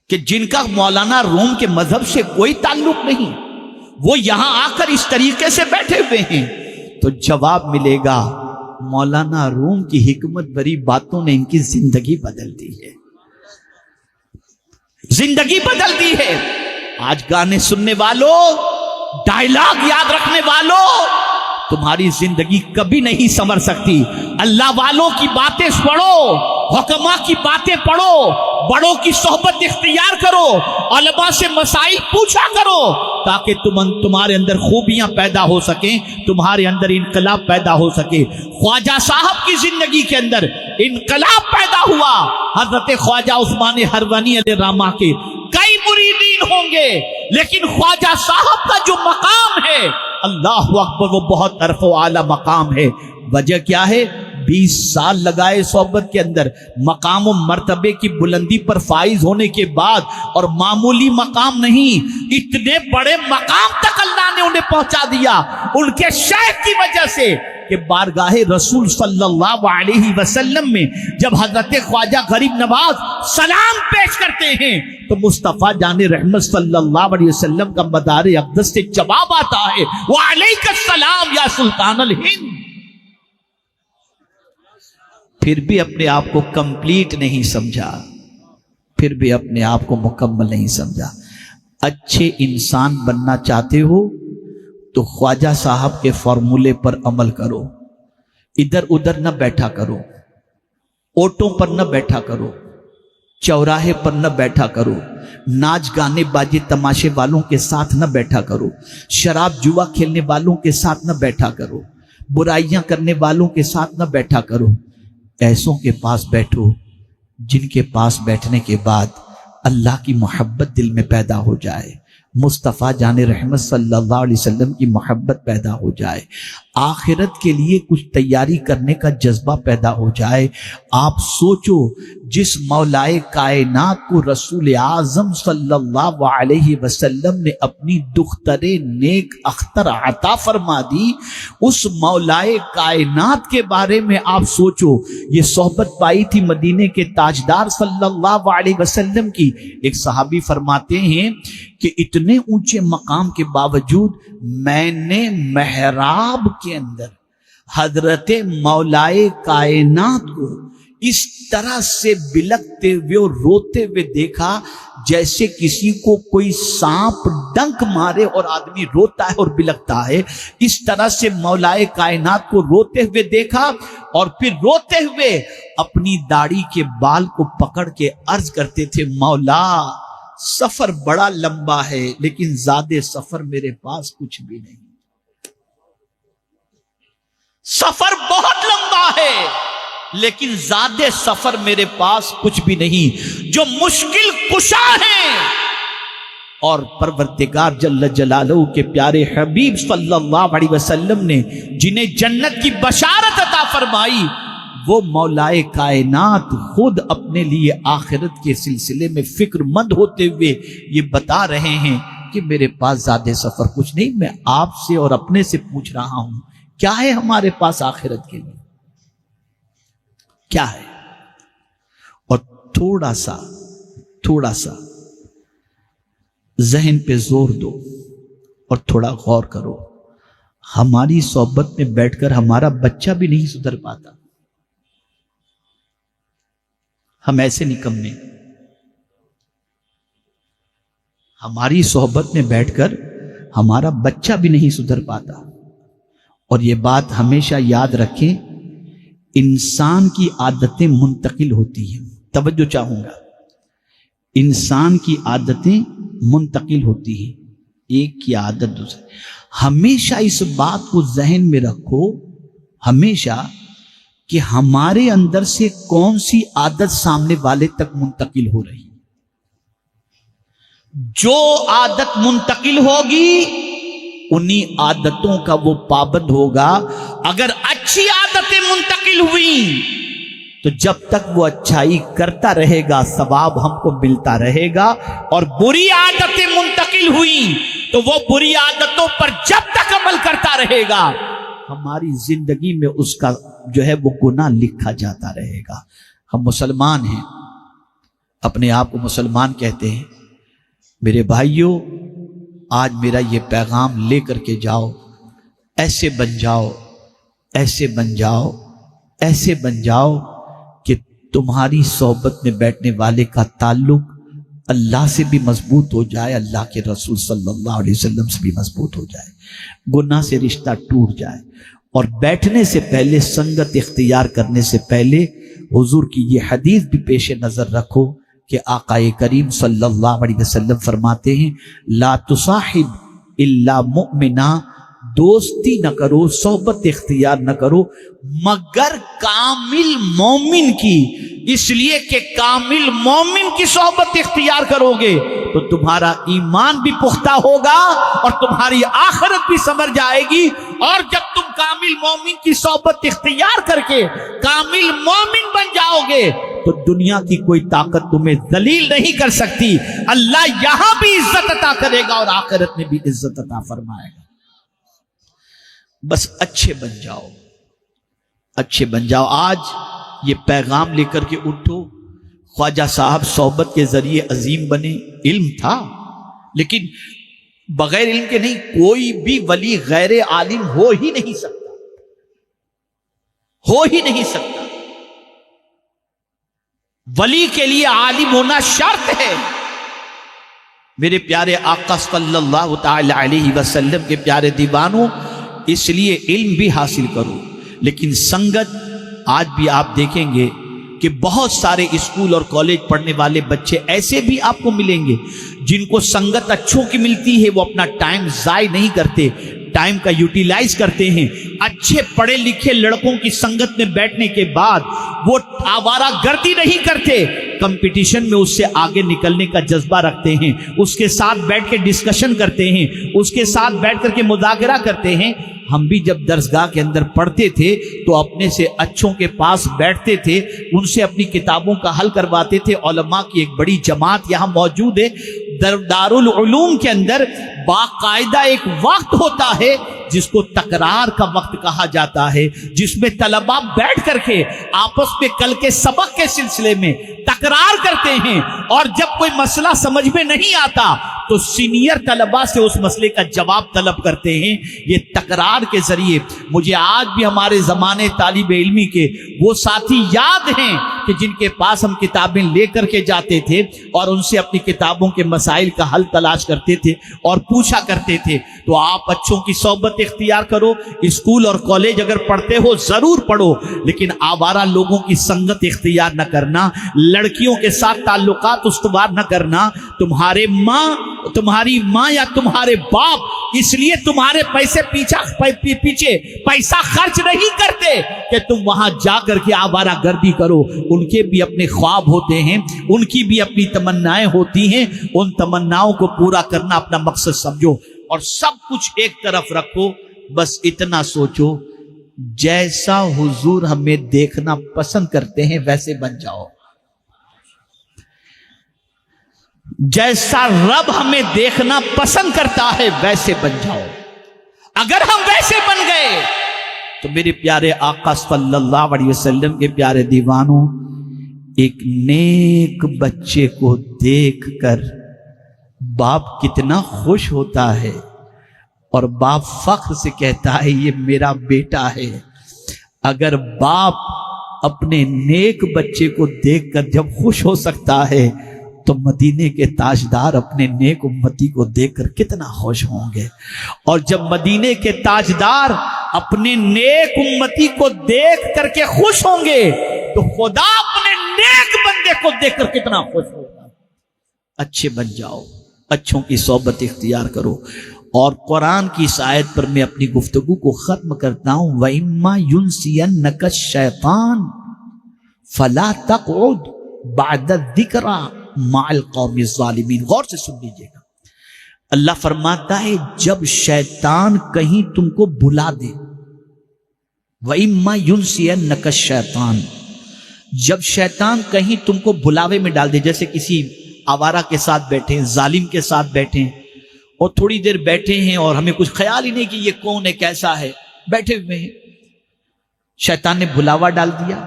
کہ جن کا مولانا روم کے مذہب سے کوئی تعلق نہیں وہ یہاں آ کر اس طریقے سے بیٹھے ہوئے ہیں؟ تو جواب ملے گا مولانا روم کی حکمت بری باتوں نے ان کی زندگی بدل دی ہے، زندگی بدل دی ہے۔ آج گانے سننے والوں، ڈائلاگ یاد رکھنے والوں، تمہاری زندگی کبھی نہیں سنور سکتی۔ اللہ والوں کی باتیں پڑھو، حکماء کی باتیں پڑھو، بڑوں کی صحبت اختیار کرو، علماء سے مسائل پوچھا کرو تاکہ تمہارے اندر خوبیاں پیدا ہو سکیں، تمہارے اندر انقلاب پیدا ہو سکے۔ خواجہ صاحب کی زندگی کے اندر انقلاب پیدا ہوا۔ حضرت خواجہ عثمان ہرونی علیہ الرحمہ کے کئی مریدین ہوں گے لیکن خواجہ صاحب کا جو مقام ہے اللہ اکبر وہ بہت عرف و اعلیٰ مقام ہے۔ وجہ کیا ہے؟ 20 سال لگائے صحبت کے اندر، مقام و مرتبے کی بلندی پر فائز ہونے کے بعد، اور معمولی مقام نہیں، اتنے بڑے مقام تک اللہ نے انہیں پہنچا دیا ان کے شیخ کی وجہ سے کہ بارگاہ رسول صلی اللہ علیہ وسلم میں جب حضرت خواجہ غریب نواز سلام پیش کرتے ہیں تو مصطفیٰ جان رحمت صلی اللہ علیہ وسلم کا مدار اقدس سے جواب آتا ہے، وعلیک السلام یا سلطان الہند۔ پھر بھی اپنے آپ کو کمپلیٹ نہیں سمجھا، پھر بھی اپنے آپ کو مکمل نہیں سمجھا۔ اچھے انسان بننا چاہتے ہو تو خواجہ صاحب کے فارمولے پر عمل کرو، ادھر ادھر نہ بیٹھا کرو، اوٹوں پر نہ بیٹھا کرو، چوراہے پر نہ بیٹھا کرو، ناچ گانے باجے تماشے والوں کے ساتھ نہ بیٹھا کرو، شراب جوا کھیلنے والوں کے ساتھ نہ بیٹھا کرو، برائیاں کرنے والوں کے ساتھ نہ بیٹھا کرو۔ ایسوں کے پاس بیٹھو جن کے پاس بیٹھنے کے بعد اللہ کی محبت دل میں پیدا ہو جائے، مصطفیٰ جان رحمت صلی اللہ علیہ وسلم کی محبت پیدا ہو جائے، آخرت کے لیے کچھ تیاری کرنے کا جذبہ پیدا ہو جائے۔ آپ سوچو، جس مولائے کائنات کو رسول اعظم صلی اللہ علیہ وسلم نے اپنی دختر نیک اختر عطا فرما دی، اس مولائے کائنات کے بارے میں آپ سوچو۔ یہ صحبت پائی تھی مدینے کے تاجدار صلی اللہ علیہ وسلم کی۔ ایک صحابی فرماتے ہیں کہ اتنے اونچے مقام کے باوجود میں نے محراب کے اندر حضرت مولائے کائنات کو اس طرح سے بلکتے ہوئے اور روتے ہوئے دیکھا جیسے کسی کو کوئی سانپ ڈنک مارے اور آدمی روتا ہے اور بلکتا ہے۔ اس طرح سے مولائے کائنات کو روتے ہوئے دیکھا، اور پھر روتے ہوئے اپنی داڑھی کے بال کو پکڑ کے عرض کرتے تھے، مولا سفر بڑا لمبا ہے لیکن زیادہ سفر میرے پاس کچھ بھی نہیں، سفر بہت لمبا ہے لیکن زیادہ سفر میرے پاس کچھ بھی نہیں۔ جو مشکل کشا ہیں اور پروردگار جل جلالہ کے پیارے حبیب صلی اللہ علیہ وسلم نے جنہیں جنت کی بشارت عطا فرمائی، وہ مولائے کائنات خود اپنے لیے آخرت کے سلسلے میں فکر مند ہوتے ہوئے یہ بتا رہے ہیں کہ میرے پاس زیادہ سفر کچھ نہیں۔ میں آپ سے اور اپنے سے پوچھ رہا ہوں، کیا ہے ہمارے پاس آخرت کے لیے؟ کیا ہے؟ اور تھوڑا سا ذہن پہ زور دو اور تھوڑا غور کرو۔ ہماری صحبت میں بیٹھ کر ہمارا بچہ بھی نہیں سدھر پاتا، ہم ایسے نکمے۔ ہماری صحبت میں بیٹھ کر ہمارا بچہ بھی نہیں سدھر پاتا۔ اور یہ بات ہمیشہ یاد رکھیں، انسان کی عادتیں منتقل ہوتی ہیں۔ توجہ چاہوں گا، انسان کی عادتیں منتقل ہوتی ہیں، ایک کی عادت دوسرے۔ ہمیشہ اس بات کو ذہن میں رکھو، ہمیشہ، کہ ہمارے اندر سے کون سی عادت سامنے والے تک منتقل ہو رہی ہے۔ جو عادت منتقل ہوگی انہی عادتوں کا وہ پابند ہوگا۔ اگر اچھی عادتیں منتقل ہوئیں تو جب تک وہ اچھائی کرتا رہے گا ثواب ہم کو ملتا رہے گا، اور بری عادتیں منتقل ہوئیں تو وہ بری عادتوں پر جب تک عمل کرتا رہے گا ہماری زندگی میں اس کا جو ہے وہ گناہ لکھا جاتا رہے گا۔ ہم مسلمان ہیں، اپنے آپ کو مسلمان کہتے ہیں۔ میرے بھائیوں، آج میرا یہ پیغام لے کر کے جاؤ، ایسے بن جاؤ، ایسے بن جاؤ، ایسے بن جاؤ کہ تمہاری صحبت میں بیٹھنے والے کا تعلق اللہ سے بھی مضبوط ہو جائے، اللہ کے رسول صلی اللہ علیہ وسلم سے بھی مضبوط ہو جائے، گناہ سے رشتہ ٹوٹ جائے۔ اور بیٹھنے سے پہلے، سنگت اختیار کرنے سے پہلے حضور کی یہ حدیث بھی پیش نظر رکھو کہ آقا کریم صلی اللہ علیہ وسلم فرماتے ہیں، لا تصاحب الا مؤمنا، دوستی نہ کرو، صحبت اختیار نہ کرو مگر کامل مومن کی۔ اس لیے کہ کامل مومن کی صحبت اختیار کرو گے تو تمہارا ایمان بھی پختہ ہوگا اور تمہاری آخرت بھی سنور جائے گی. اور جب تم کامل مومن کی صحبت اختیار کر کے کامل مومن بن جاؤ گے تو دنیا کی کوئی طاقت تمہیں ذلیل نہیں کر سکتی. اللہ یہاں بھی عزت عطا کرے گا اور آخرت میں بھی عزت عطا فرمائے گا. بس اچھے بن جاؤ، اچھے بن جاؤ. آج یہ پیغام لے کر کے اٹھو. خواجہ صاحب صحبت کے ذریعے عظیم بنے. علم تھا لیکن بغیر علم کے نہیں. کوئی بھی ولی غیر عالم ہو ہی نہیں سکتا، ہو ہی نہیں سکتا. ولی کے لیے عالم ہونا شرط ہے. میرے پیارے آقا صلی اللہ تعالی علیہ وسلم کے پیارے دیوانوں، اس لیے علم بھی حاصل کرو. لیکن سنگت، آج بھی آپ دیکھیں گے کہ بہت سارے اسکول اور کالج پڑھنے والے بچے ایسے بھی آپ کو ملیں گے جن کو سنگت اچھوں کی ملتی ہے. وہ اپنا ٹائم ضائع نہیں کرتے، ٹائم کا یوٹیلائز کرتے ہیں. اچھے پڑھے لکھے لڑکوں کی سنگت میں بیٹھنے کے بعد وہ آوارہ گردی نہیں کرتے، کمپٹیشن میں اس سے آگے نکلنے کا جذبہ رکھتے ہیں. اس کے ساتھ بیٹھ کے ڈسکشن کرتے ہیں، اس کے ساتھ بیٹھ کر کے مذاکرہ کرتے ہیں. ہم بھی جب درسگاہ کے اندر پڑھتے تھے تو اپنے سے اچھوں کے پاس بیٹھتے تھے، ان سے اپنی کتابوں کا حل کرواتے تھے. علماء کی ایک بڑی جماعت یہاں موجود ہے. دارالعلوم کے اندر باقاعدہ ایک وقت ہوتا ہے جس کو تکرار کا وقت کہا جاتا ہے، جس میں طلباء بیٹھ کر کے آپس میں کل کے سبق کے سلسلے میں تکرار کرتے ہیں. اور جب کوئی مسئلہ سمجھ میں نہیں آتا تو سینئر طلباء سے اس مسئلے کا جواب طلب کرتے ہیں. یہ تکرار کے ذریعے مجھے آج بھی ہمارے زمانے طالب علمی کے وہ ساتھی یاد ہیں کہ جن کے پاس ہم کتابیں لے کر کے جاتے تھے اور ان سے اپنی کتابوں کے مسائل کا حل تلاش کرتے تھے اور پوچھا کرتے تھے. تو آپ اچھوں کی صحبت اختیار کرو. اسکول اور کالج اگر پڑھتے ہو ضرور پڑھو، لیکن آوارہ لوگوں کی سنگت اختیار نہ کرنا، لڑکیوں کے ساتھ تعلقات استوار نہ کرنا. تمہاری ماں یا تمہارے باپ اس لیے تمہارے پیچھے پیسہ خرچ نہیں کرتے کہ تم وہاں جا کر کے آوارہ گردی کرو. ان کے بھی اپنے خواب ہوتے ہیں، ان کی بھی اپنی تمنائیں ہوتی ہیں. ان تمناؤں کو پورا کرنا اپنا مقصد سمجھو اور سب کچھ ایک طرف رکھو. بس اتنا سوچو، جیسا حضور ہمیں دیکھنا پسند کرتے ہیں ویسے بن جاؤ. جیسا رب ہمیں دیکھنا پسند کرتا ہے ویسے بن جاؤ. اگر ہم ویسے بن گئے تو میرے پیارے آقا صلی اللہ علیہ وسلم کے پیارے دیوانوں، ایک نیک بچے کو دیکھ کر باپ کتنا خوش ہوتا ہے اور باپ فخر سے کہتا ہے یہ میرا بیٹا ہے. اگر باپ اپنے نیک بچے کو دیکھ کر جب خوش ہو سکتا ہے تو مدینے کے تاجدار اپنے نیک امتی کو دیکھ کر کتنا خوش ہوں گے. اور جب مدینے کے تاجدار اپنے نیک امتی کو دیکھ کر کے خوش ہوں گے تو خدا اپنے نیک بندے کو دیکھ کر کتنا خوش ہوگا. اچھے بن جاؤ، اچھوں کی صحبت اختیار کرو. اور قرآن کی اس آیت پر میں اپنی گفتگو کو ختم کرتا ہوں. وَإِمَّا يُنْسِيَنَّكَ الشَّيْطَانُ فَلَا تَقْعُدْ بَعْدَ الذِّكْرَىٰ مع القوم الظالمین. غور سے سن لیجیے گا. اللہ فرماتا ہے جب شیطان کہیں تم کو بلا دے، وَإِمَّا يُنْسِيَنَّكَ الشَّيْطَانُ، جب شیطان کہیں تم کو بلاوے میں ڈال دے، جیسے کسی آوارہ کے ساتھ بیٹھے ہیں، ظالم کے ساتھ بیٹھے ہیں اور تھوڑی دیر بیٹھے ہیں اور ہمیں کچھ خیال ہی نہیں کہ یہ کون ہے، کیسا ہے، بیٹھے ہوئے ہیں، شیطان نے بلاوا ڈال دیا.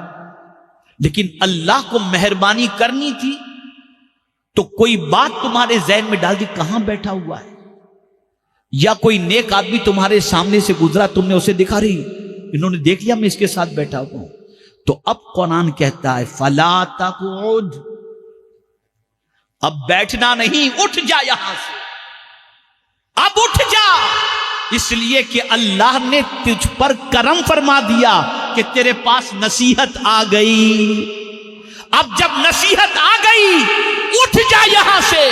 لیکن اللہ کو مہربانی کرنی تھی تو کوئی بات تمہارے ذہن میں ڈال دی، کہاں بیٹھا ہوا ہے، یا کوئی نیک آدمی تمہارے سامنے سے گزرا، تم نے اسے دکھا رہی، انہوں نے دیکھ لیا میں اس کے ساتھ بیٹھا ہوا ہوں. تو اب قرآن کہتا ہے فَلَا تَقْعُدْ، اب بیٹھنا نہیں، اٹھ جا یہاں سے، اب اٹھ جا. اس لیے کہ اللہ نے تجھ پر کرم فرما دیا کہ تیرے پاس نصیحت آ گئی. اب جب نصیحت آ گئی اٹھ جا یہاں سے.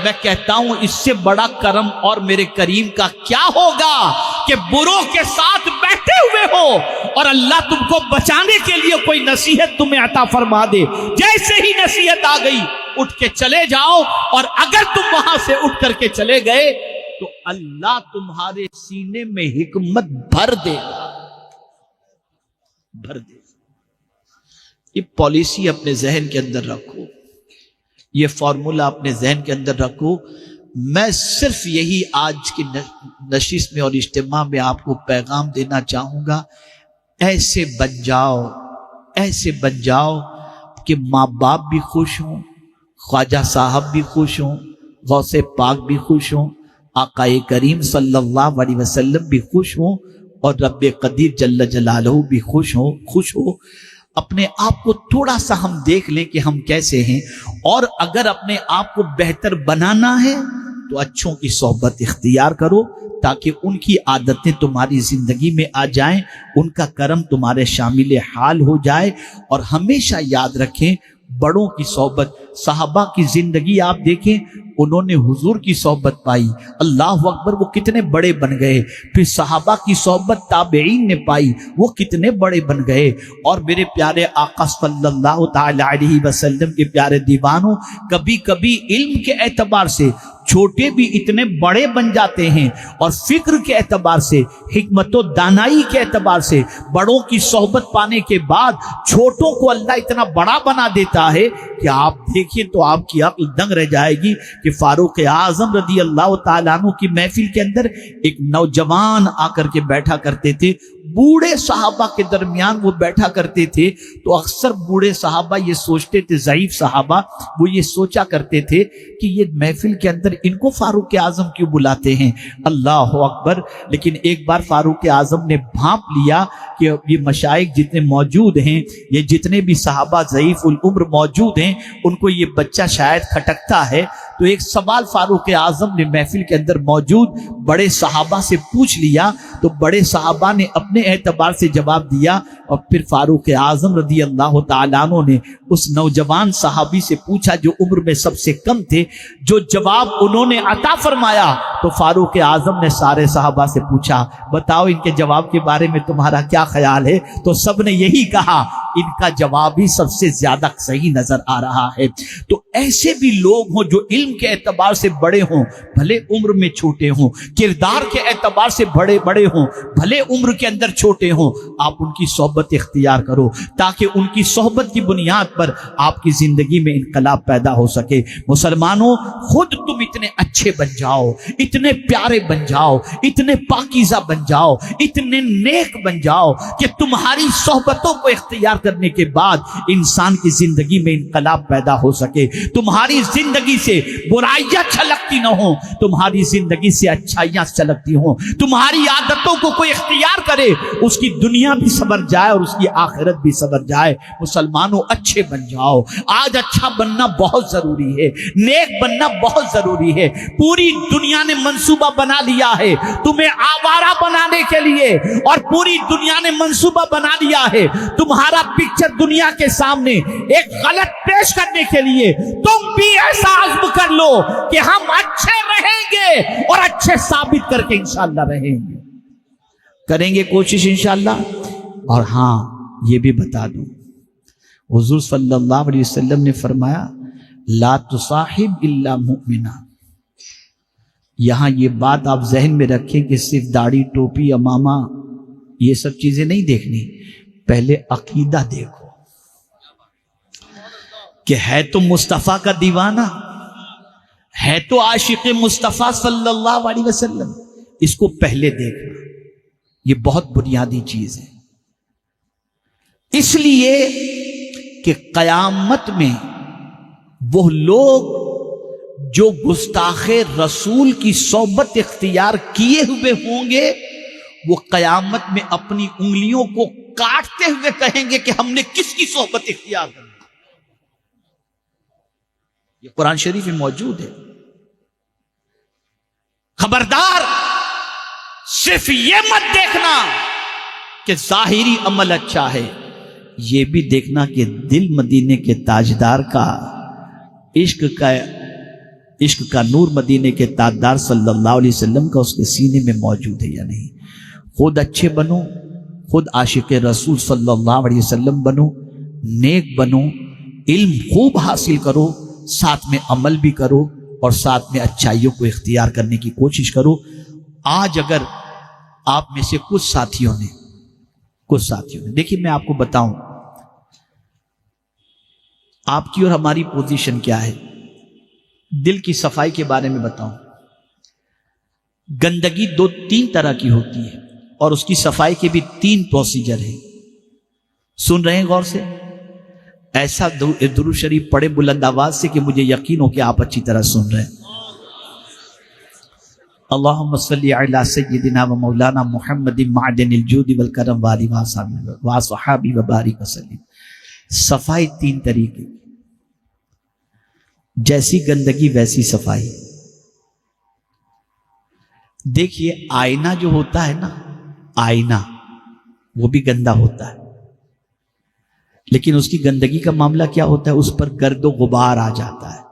میں کہتا ہوں اس سے بڑا کرم اور میرے کریم کا کیا ہوگا کہ بروں کے ساتھ بیٹھے ہوئے ہو اور اللہ تم کو بچانے کے لیے کوئی نصیحت تمہیں عطا فرما دے، جیسے ہی نصیحت آ گئی اٹھ کے چلے جاؤ، اور اگر تم وہاں سے اٹھ کر کے چلے گئے تو اللہ تمہارے سینے میں حکمت بھر دے بھر دے۔ یہ پالیسی اپنے ذہن کے اندر رکھو، یہ فارمولا اپنے ذہن کے اندر رکھو۔ میں صرف یہی آج کی نشست میں اور اجتماع میں آپ کو پیغام دینا چاہوں گا، ایسے بن جاؤ کہ ماں باپ بھی خوش ہوں، خواجہ صاحب بھی خوش ہوں، غوث پاک بھی خوش ہوں، آقا کریم صلی اللہ علیہ وسلم بھی خوش ہوں، اور رب قدیر جل جلالہ بھی خوش ہو۔ اپنے آپ کو تھوڑا سا ہم دیکھ لیں کہ ہم کیسے ہیں، اور اگر اپنے آپ کو بہتر بنانا ہے تو اچھوں کی صحبت اختیار کرو، تاکہ ان کی عادتیں تمہاری زندگی میں آ جائیں، ان کا کرم تمہارے شامل حال ہو جائے۔ اور ہمیشہ یاد رکھیں بڑوں کی صحبت، صحابہ کی زندگی آپ دیکھیں، انہوں نے حضور کی صحبت پائی، اللہ اکبر، وہ کتنے بڑے بن گئے۔ پھر صحابہ کی صحبت تابعین نے پائی، وہ کتنے بڑے بن گئے۔ اور میرے پیارے آقا صلی اللہ تعالی علیہ وسلم کے پیارے دیوانوں، کبھی کبھی علم کے اعتبار سے چھوٹے بھی اتنے بڑے بن جاتے ہیں، اور فکر کے اعتبار سے، حکمت و دانائی کے اعتبار سے بڑوں کی صحبت پانے کے بعد چھوٹوں کو اللہ اتنا بڑا بنا دیتا ہے کہ آپ دیکھیں تو آپ کی عقل دنگ رہ جائے گی کہ فاروق اعظم رضی اللہ تعالیٰ عنہ کی محفل کے اندر ایک نوجوان آ کر کے بیٹھا کرتے تھے، بوڑھے صحابہ کے درمیان وہ بیٹھا کرتے تھے، تو اکثر بوڑھے صحابہ یہ سوچتے تھے، ضعیف صحابہ وہ یہ سوچا کرتے تھے کہ یہ محفل کے اندر ان کو فاروق اعظم کیوں بلاتے ہیں، اللہ اکبر۔ لیکن ایک بار فاروق اعظم نے بھانپ لیا کہ یہ مشائخ جتنے موجود ہیں، یہ جتنے بھی صحابہ ضعیف العمر موجود ہیں، ان کو یہ بچہ شاید کھٹکتا ہے، تو ایک سوال فاروق اعظم نے محفل کے اندر موجود بڑے صحابہ سے پوچھ لیا، تو بڑے صحابہ نے اپنے اعتبار سے جواب دیا، اور پھر فاروق اعظم رضی اللہ تعالیٰ عنہ نے اس نوجوان صحابی سے پوچھا جو عمر میں سب سے کم تھے، جو جواب انہوں نے عطا فرمایا، تو فاروق اعظم نے سارے صحابہ سے پوچھا بتاؤ ان کے جواب کے بارے میں تمہارا کیا خیال ہے، تو سب نے یہی کہا ان کا جواب ہی سب سے زیادہ صحیح نظر آ رہا ہے۔ تو ایسے بھی لوگ ہوں جو علم کے اعتبار سے بڑے ہوں، بھلے عمر میں چھوٹے ہوں، کردار کے اعتبار سے بڑے ہوں، بھلے عمر کے اندر چھوٹے ہوں، آپ ان کی صحبت اختیار کرو، تاکہ ان کی صحبت کی بنیاد پر آپ کی زندگی میں انقلاب پیدا ہو سکے۔ مسلمانوں، خود تم اتنے اچھے بن جاؤ، اتنے پیارے بن جاؤ، اتنے پاکیزہ بن جاؤ، اتنے نیک بن جاؤ کہ تمہاری صحبتوں کو اختیار کرنے کے بعد انسان کی زندگی میں انقلاب پیدا ہو سکے، تمہاری زندگی سے برائیاں چھلکتی نہ ہوں، تمہاری زندگی سے اچھائیاں چھلکتی ہوں، تمہاری عادتوں کو کوئی اختیار کرے، اس کی دنیا بھی سنور جائے اور اس کی آخرت بھی سنور جائے۔ مسلمانوں، اچھے بن جاؤ، آج اچھا بننا بہت ضروری ہے، نیک بننا بہت ضروری ہے۔ پوری دنیا نے منصوبہ بنا لیا ہے تمہیں آوارہ بنانے کے لیے، اور پوری دنیا نے منصوبہ بنا لیا ہے تمہارا پکچر دنیا کے سامنے ایک غلط پیش کرنے کے لیے۔ تم بھی ایسا عزم کر لو کہ ہم اچھے رہیں گے اور اچھے ثابت کر کے انشاءاللہ رہیں گے، کریں گے کوشش انشاءاللہ۔ اور ہاں، یہ بھی بتا دوں، حضور صلی اللہ علیہ وسلم نے فرمایا لا تصاحب الا مؤمنا۔ یہاں یہ بات آپ ذہن میں رکھیں کہ صرف داڑھی، ٹوپی، امامہ، یہ سب چیزیں نہیں دیکھنی، پہلے عقیدہ دیکھو کہ ہے تو مصطفیٰ کا دیوانہ، ہے تو عاشق مصطفیٰ صلی اللہ علیہ وسلم، اس کو پہلے دیکھنا، یہ بہت بنیادی چیز ہے۔ اس لیے کہ قیامت میں وہ لوگ جو گستاخ رسول کی صحبت اختیار کیے ہوئے ہوں گے، وہ قیامت میں اپنی انگلیوں کو کاٹتے ہوئے کہیں گے کہ ہم نے کس کی صحبت اختیار کی۔ یہ قرآن شریف میں موجود ہے۔ خبردار، صرف یہ مت دیکھنا کہ ظاہری عمل اچھا ہے، یہ بھی دیکھنا کہ دل مدینے کے تاجدار کا، عشق کا نور مدینے کے تاجدار صلی اللہ علیہ وسلم کا اس کے سینے میں موجود ہے یا نہیں۔ خود اچھے بنو، خود عاشق رسول صلی اللہ علیہ وسلم بنو، نیک بنو، علم خوب حاصل کرو، ساتھ میں عمل بھی کرو اور ساتھ میں اچھائیوں کو اختیار کرنے کی کوشش کرو۔ آج اگر آپ میں سے کچھ ساتھیوں نے دیکھیے میں آپ کو بتاؤں آپ کی اور ہماری پوزیشن کیا ہے، دل کی صفائی کے بارے میں بتاؤں۔ گندگی 2-3 طرح کی ہوتی ہے اور اس کی صفائی کے بھی 3 پروسیجر ہیں۔ سن رہے ہیں غور سے؟ ایسا درود شریف پڑھے بلند آواز سے کہ مجھے یقین ہو کہ آپ اچھی طرح سن رہے ہیں۔ اللہم صلی علی سیدنا و مولانا محمد معدن الجود والکرم وآلہ وصحبہ وبارک وسلم۔ صفائی 3 طریقے، جیسی گندگی ویسی صفائی۔ دیکھیے آئینہ جو ہوتا ہے نا، آئینہ وہ بھی گندا ہوتا ہے، لیکن اس کی گندگی کا معاملہ کیا ہوتا ہے، اس پر گرد و غبار آ جاتا ہے۔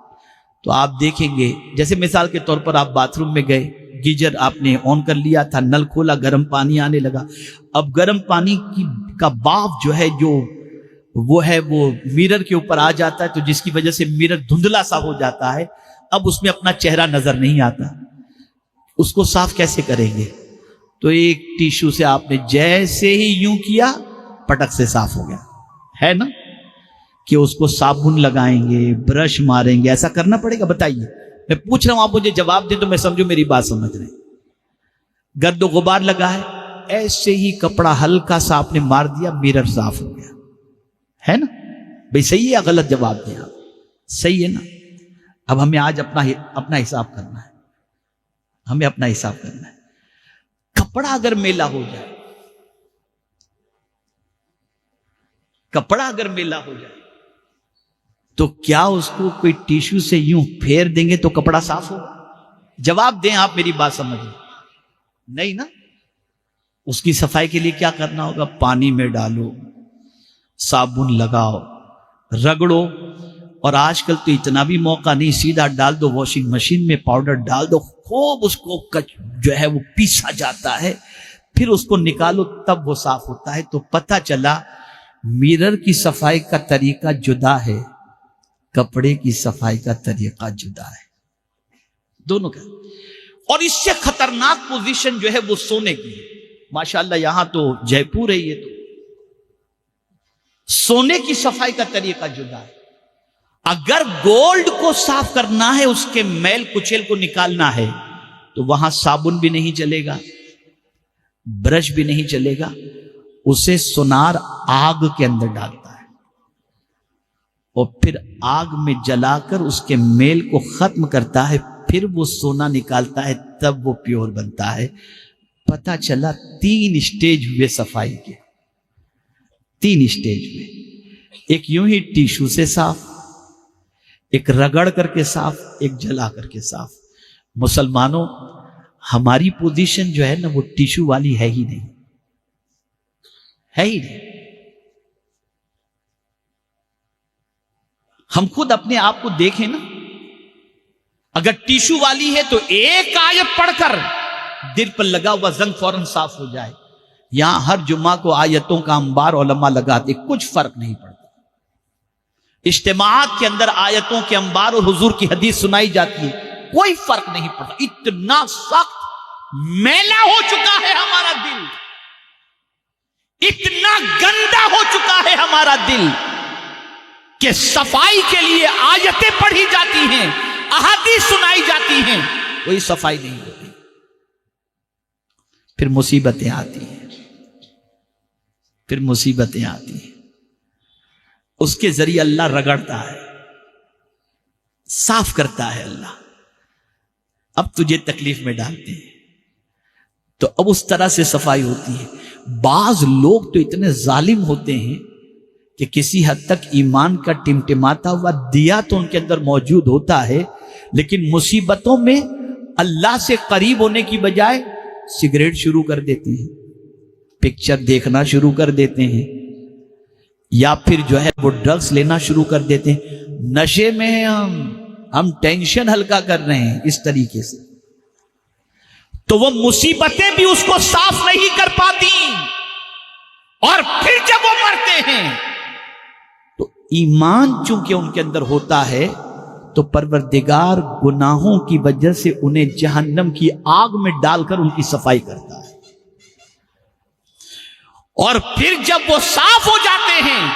تو آپ دیکھیں گے جیسے مثال کے طور پر آپ باتھ روم میں گئے، گیزر آپ نے آن کر لیا تھا، نل کھولا، گرم پانی آنے لگا۔ اب گرم پانی کا باف جو ہے وہ میرر کے اوپر آ جاتا ہے، تو جس کی وجہ سے میرر دھندلا سا ہو جاتا ہے۔ اب اس میں اپنا چہرہ نظر نہیں آتا، اس کو صاف کیسے کریں گے؟ تو ایک ٹیشو سے آپ نے جیسے ہی یوں کیا پٹک سے صاف ہو گیا ہے نا، کہ اس کو صابن لگائیں گے، برش ماریں گے، ایسا کرنا پڑے گا؟ بتائیے، میں پوچھ رہا ہوں، آپ مجھے جواب دیں تو میں سمجھو میری بات سمجھ رہے ہیں۔ گرد و غبار لگا ہے، ایسے ہی کپڑا ہلکا سا آپ نے مار دیا، میرر صاف ہو گیا ہے نا؟ بھئی صحیح ہے یا غلط جواب دیں آپ؟ صحیح ہے نا؟ اب ہمیں آج اپنا حساب کرنا ہے، ہمیں اپنا حساب کرنا ہے۔ کپڑا اگر میلا ہو جائے، کپڑا اگر میلا ہو جائے تو کیا اس کو کوئی ٹیشو سے یوں پھیر دیں گے تو کپڑا صاف ہوگا؟ جواب دیں آپ، میری بات سمجھیں۔ نہیں نا، اس کی صفائی کے لیے کیا کرنا ہوگا؟ پانی میں ڈالو، صابن لگاؤ، رگڑو، اور آج کل تو اتنا بھی موقع نہیں، سیدھا ڈال دو واشنگ مشین میں، پاؤڈر ڈال دو، خوب اس کو جو ہے وہ پیسا جاتا ہے، پھر اس کو نکالو تب وہ صاف ہوتا ہے۔ تو پتہ چلا میرر کی صفائی کا طریقہ جدا ہے، کپڑے کی صفائی کا طریقہ جدا ہے، دونوں کا۔ اور اس سے خطرناک پوزیشن جو ہے وہ سونے کی ہے۔ ماشاءاللہ یہاں تو جے پور ہے، یہ تو سونے کی صفائی کا طریقہ جدا ہے۔ اگر گولڈ کو صاف کرنا ہے، اس کے میل کچیل کو نکالنا ہے، تو وہاں صابن بھی نہیں چلے گا، برش بھی نہیں چلے گا، اسے سونار آگ کے اندر ڈالتا ہے اور پھر آگ میں جلا کر اس کے میل کو ختم کرتا ہے، پھر وہ سونا نکالتا ہے، تب وہ پیور بنتا ہے۔ پتہ چلا 3 اسٹیج ہوئے صفائی کے، 3 اسٹیج ہوئے۔ ایک یوں ہی ٹیشو سے صاف، ایک رگڑ کر کے صاف، ایک جلا کر کے صاف۔ مسلمانوں، ہماری پوزیشن جو ہے نا وہ ٹیشو والی ہے ہی نہیں، ہے ہی نہیں۔ ہم خود اپنے آپ کو دیکھیں نا، اگر ٹیشو والی ہے تو ایک آیت پڑھ کر دل پر لگا ہوا زنگ فوراً صاف ہو جائے۔ یہاں ہر جمعہ کو آیتوں کا انبار علماء لگاتے، کچھ فرق نہیں پڑتا۔ اجتماعات کے اندر آیتوں کے انبار اور حضور کی حدیث سنائی جاتی ہے، کوئی فرق نہیں پڑتا۔ اتنا سخت میلا ہو چکا ہے ہمارا دل، اتنا گندا ہو چکا ہے ہمارا دل کہ صفائی کے لیے آیتیں پڑھی جاتی ہیں، احادیث سنائی جاتی ہیں، کوئی صفائی نہیں ہوتی۔ پھر مصیبتیں آتی ہیں، پھر مصیبتیں آتی ہیں۔ اس کے ذریعے اللہ رگڑتا ہے، صاف کرتا ہے اللہ۔ اب تجھے تکلیف میں ڈالتے ہیں تو اب اس طرح سے صفائی ہوتی ہے۔ بعض لوگ تو اتنے ظالم ہوتے ہیں کہ کسی حد تک ایمان کا ٹمٹماتا ہوا دیا تو ان کے اندر موجود ہوتا ہے، لیکن مصیبتوں میں اللہ سے قریب ہونے کی بجائے سگریٹ شروع کر دیتے ہیں، پکچر دیکھنا شروع کر دیتے ہیں، یا پھر جو ہے وہ ڈرگز لینا شروع کر دیتے ہیں۔ نشے میں ہم ٹینشن ہلکا کر رہے ہیں اس طریقے سے۔ تو وہ مصیبتیں بھی اس کو صاف نہیں کر پاتی، اور پھر جب وہ مرتے ہیں تو ایمان چونکہ ان کے اندر ہوتا ہے تو پروردگار گناہوں کی وجہ سے انہیں جہنم کی آگ میں ڈال کر ان کی صفائی کرتا ہے، اور پھر جب وہ صاف ہو جاتے ہیں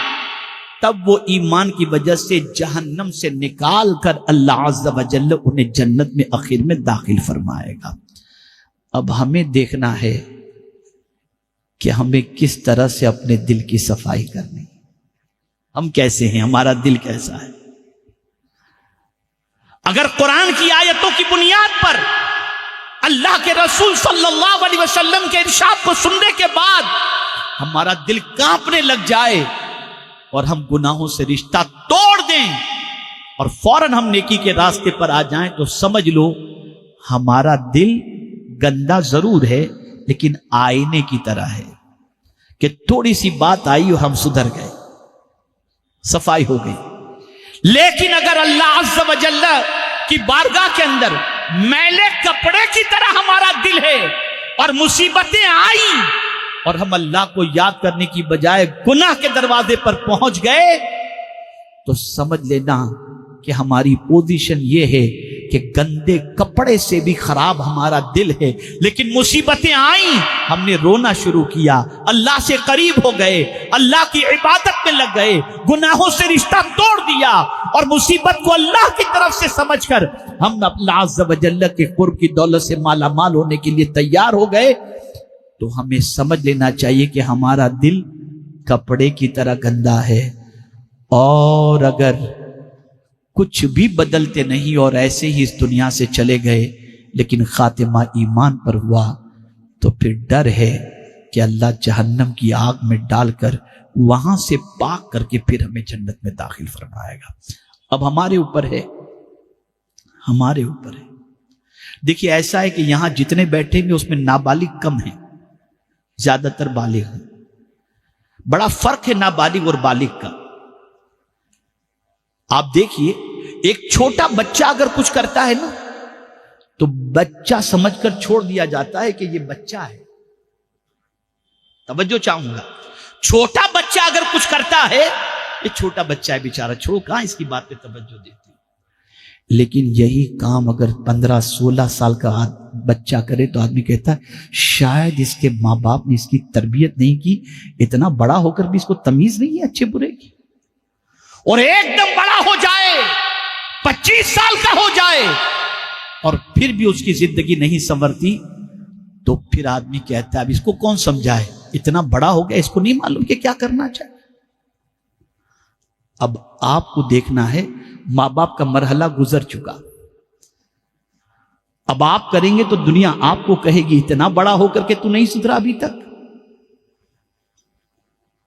تب وہ ایمان کی وجہ سے جہنم سے نکال کر اللہ عز و جل انہیں جنت میں آخر میں داخل فرمائے گا۔ اب ہمیں دیکھنا ہے کہ ہمیں کس طرح سے اپنے دل کی صفائی کرنی، ہم کیسے ہیں، ہمارا دل کیسا ہے۔ اگر قرآن کی آیتوں کی بنیاد پر اللہ کے رسول صلی اللہ علیہ وسلم کے ارشاد کو سننے کے بعد ہمارا دل کانپنے لگ جائے اور ہم گناہوں سے رشتہ توڑ دیں اور فوراً ہم نیکی کے راستے پر آ جائیں، تو سمجھ لو ہمارا دل گندا ضرور ہے لیکن آئینے کی طرح ہے کہ تھوڑی سی بات آئی اور ہم سدھر گئے، صفائی ہو گئی۔ لیکن اگر اللہ عز و جل کی بارگاہ کے اندر میلے کپڑے کی طرح ہمارا دل ہے اور مصیبتیں آئیں اور ہم اللہ کو یاد کرنے کی بجائے گناہ کے دروازے پر پہنچ گئے، تو سمجھ لینا کہ ہماری پوزیشن یہ ہے کہ گندے کپڑے سے بھی خراب ہمارا دل ہے۔ لیکن مصیبتیں آئیں، ہم نے رونا شروع کیا، اللہ سے قریب ہو گئے، اللہ کی عبادت میں لگ گئے، گناہوں سے رشتہ توڑ دیا اور مصیبت کو اللہ کی طرف سے سمجھ کر ہم اللہ عز و جل کے قرب کی دولت سے مالا مال ہونے کے لیے تیار ہو گئے، تو ہمیں سمجھ لینا چاہیے کہ ہمارا دل کپڑے کی طرح گندا ہے، اور اگر کچھ بھی بدلتے نہیں اور ایسے ہی اس دنیا سے چلے گئے لیکن خاتمہ ایمان پر ہوا، تو پھر ڈر ہے کہ اللہ جہنم کی آگ میں ڈال کر وہاں سے پاک کر کے پھر ہمیں جنت میں داخل فرمائے گا۔ اب ہمارے اوپر ہے، ہمارے اوپر ہے۔ دیکھیے ایسا ہے کہ یہاں جتنے بیٹھیں گے اس میں نابالغ کم ہیں، زیادہ تر بالغ ہیں۔ بڑا فرق ہے نابالغ اور بالغ کا۔ آپ دیکھیے ایک چھوٹا بچہ اگر کچھ کرتا ہے نا تو بچہ سمجھ کر چھوڑ دیا جاتا ہے کہ یہ بچہ ہے۔ توجہ چاہوں گا، چھوٹا بچہ اگر کچھ کرتا ہے، یہ چھوٹا بچہ ہے بیچارہ، چھوڑو کہاں اس کی بات پہ توجہ دیتی۔ لیکن یہی کام اگر 15-16 سال کا بچہ کرے تو آدمی کہتا ہے شاید اس کے ماں باپ نے اس کی تربیت نہیں کی، اتنا بڑا ہو کر بھی اس کو تمیز نہیں ہے اچھے برے کی۔ اور ایک دم بڑا ہو جائے، 25 سال کا ہو جائے اور پھر بھی اس کی زندگی نہیں سنورتی، تو پھر آدمی کہتا ہے اب اس کو کون سمجھائے، اتنا بڑا ہو گیا اس کو نہیں معلوم کہ کیا کرنا چاہیے۔ اب آپ کو دیکھنا ہے ماں باپ کا مرحلہ گزر چکا، اب آپ کریں گے تو دنیا آپ کو کہے گی اتنا بڑا ہو کر کے تو نہیں سدھرا ابھی تک۔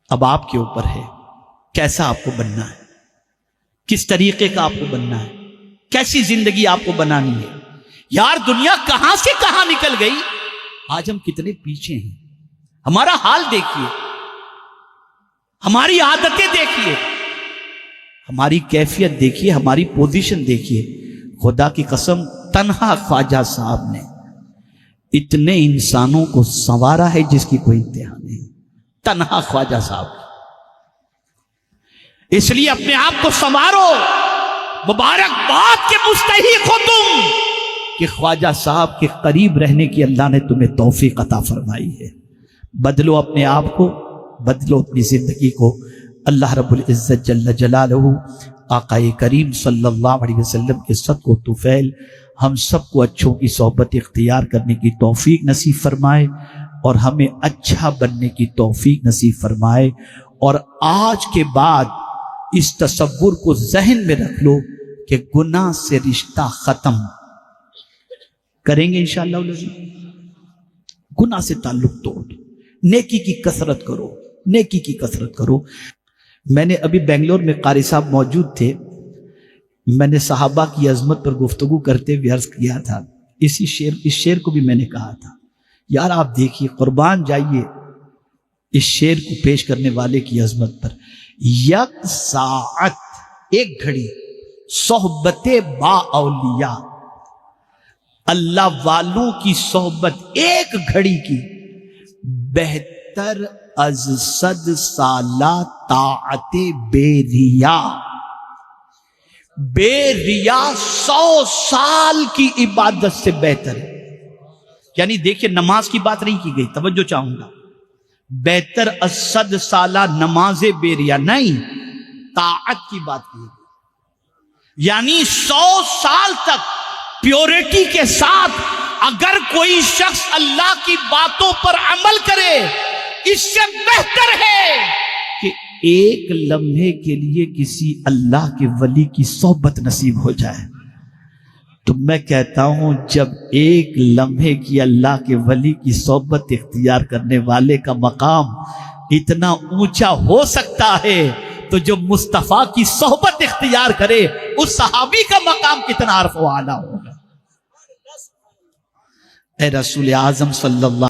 اب آپ کے اوپر ہے کیسا آپ کو بننا ہے، کس طریقے کا آپ کو بننا ہے، کیسی زندگی آپ کو بنانی ہے۔ یار دنیا کہاں سے کہاں نکل گئی، آج ہم کتنے پیچھے ہیں۔ ہمارا حال دیکھیے، ہماری عادتیں دیکھیے، ہماری کیفیت دیکھیے، ہماری پوزیشن دیکھیے۔ خدا کی قسم تنہا خواجہ صاحب نے اتنے انسانوں کو سنوارا ہے جس کی کوئی انتہا نہیں، تنہا خواجہ صاحب۔ اس لیے اپنے آپ کو سنوارو، مبارکباد کے مستحق ہو تم کہ خواجہ صاحب کے قریب رہنے کی اللہ نے تمہیں توفیق عطا فرمائی ہے۔ بدلو اپنے آپ کو، بدلو اپنی زندگی کو۔ اللہ رب العزت جل جلالہ آقا کریم صلی اللہ علیہ وسلم کے صدق و طفیل ہم سب کو اچھوں کی صحبت اختیار کرنے کی توفیق نصیب فرمائے اور ہمیں اچھا بننے کی توفیق نصیب فرمائے۔ اور آج کے بعد اس تصور کو ذہن میں رکھ لو کہ گناہ سے رشتہ ختم کریں گے انشاءاللہ العزیز۔ گناہ سے تعلق توڑ دو، نیکی کی کثرت کرو، نیکی کی کثرت کرو۔ میں نے ابھی بنگلور میں قاری صاحب موجود تھے، میں نے صحابہ کی عظمت پر گفتگو کرتے ہوئے عرض کیا تھا، اس شعر کو بھی میں نے کہا تھا، یار آپ دیکھیے، قربان جائیے اس شعر کو پیش کرنے والے کی عظمت پر۔ یک ساعت، ایک گھڑی، صحبت با اولیاء، اللہ والوں کی صحبت ایک گھڑی کی بہتر از 100 سالہ طاعت بے ریا. بے ریا 100 سال کی عبادت سے بہتر ہے. یعنی دیکھیں نماز کی بات نہیں کی گئی، توجہ چاہوں گا. بہتر از 100 سالہ نماز بے ریا نہیں، طاعت کی بات کی گئی. یعنی 100 سال تک پیورٹی کے ساتھ اگر کوئی شخص اللہ کی باتوں پر عمل کرے، اس سے بہتر ہے کہ ایک لمحے کے لیے کسی اللہ کے ولی کی صحبت نصیب ہو جائے. تو میں کہتا ہوں جب ایک لمحے کی اللہ کے ولی کی صحبت اختیار کرنے والے کا مقام اتنا اونچا ہو سکتا ہے تو جو مصطفیٰ کی صحبت اختیار کرے اس صحابی کا مقام کتنا عرف و اعلیٰ ہوگا. اے رسول اعظم صلی اللہ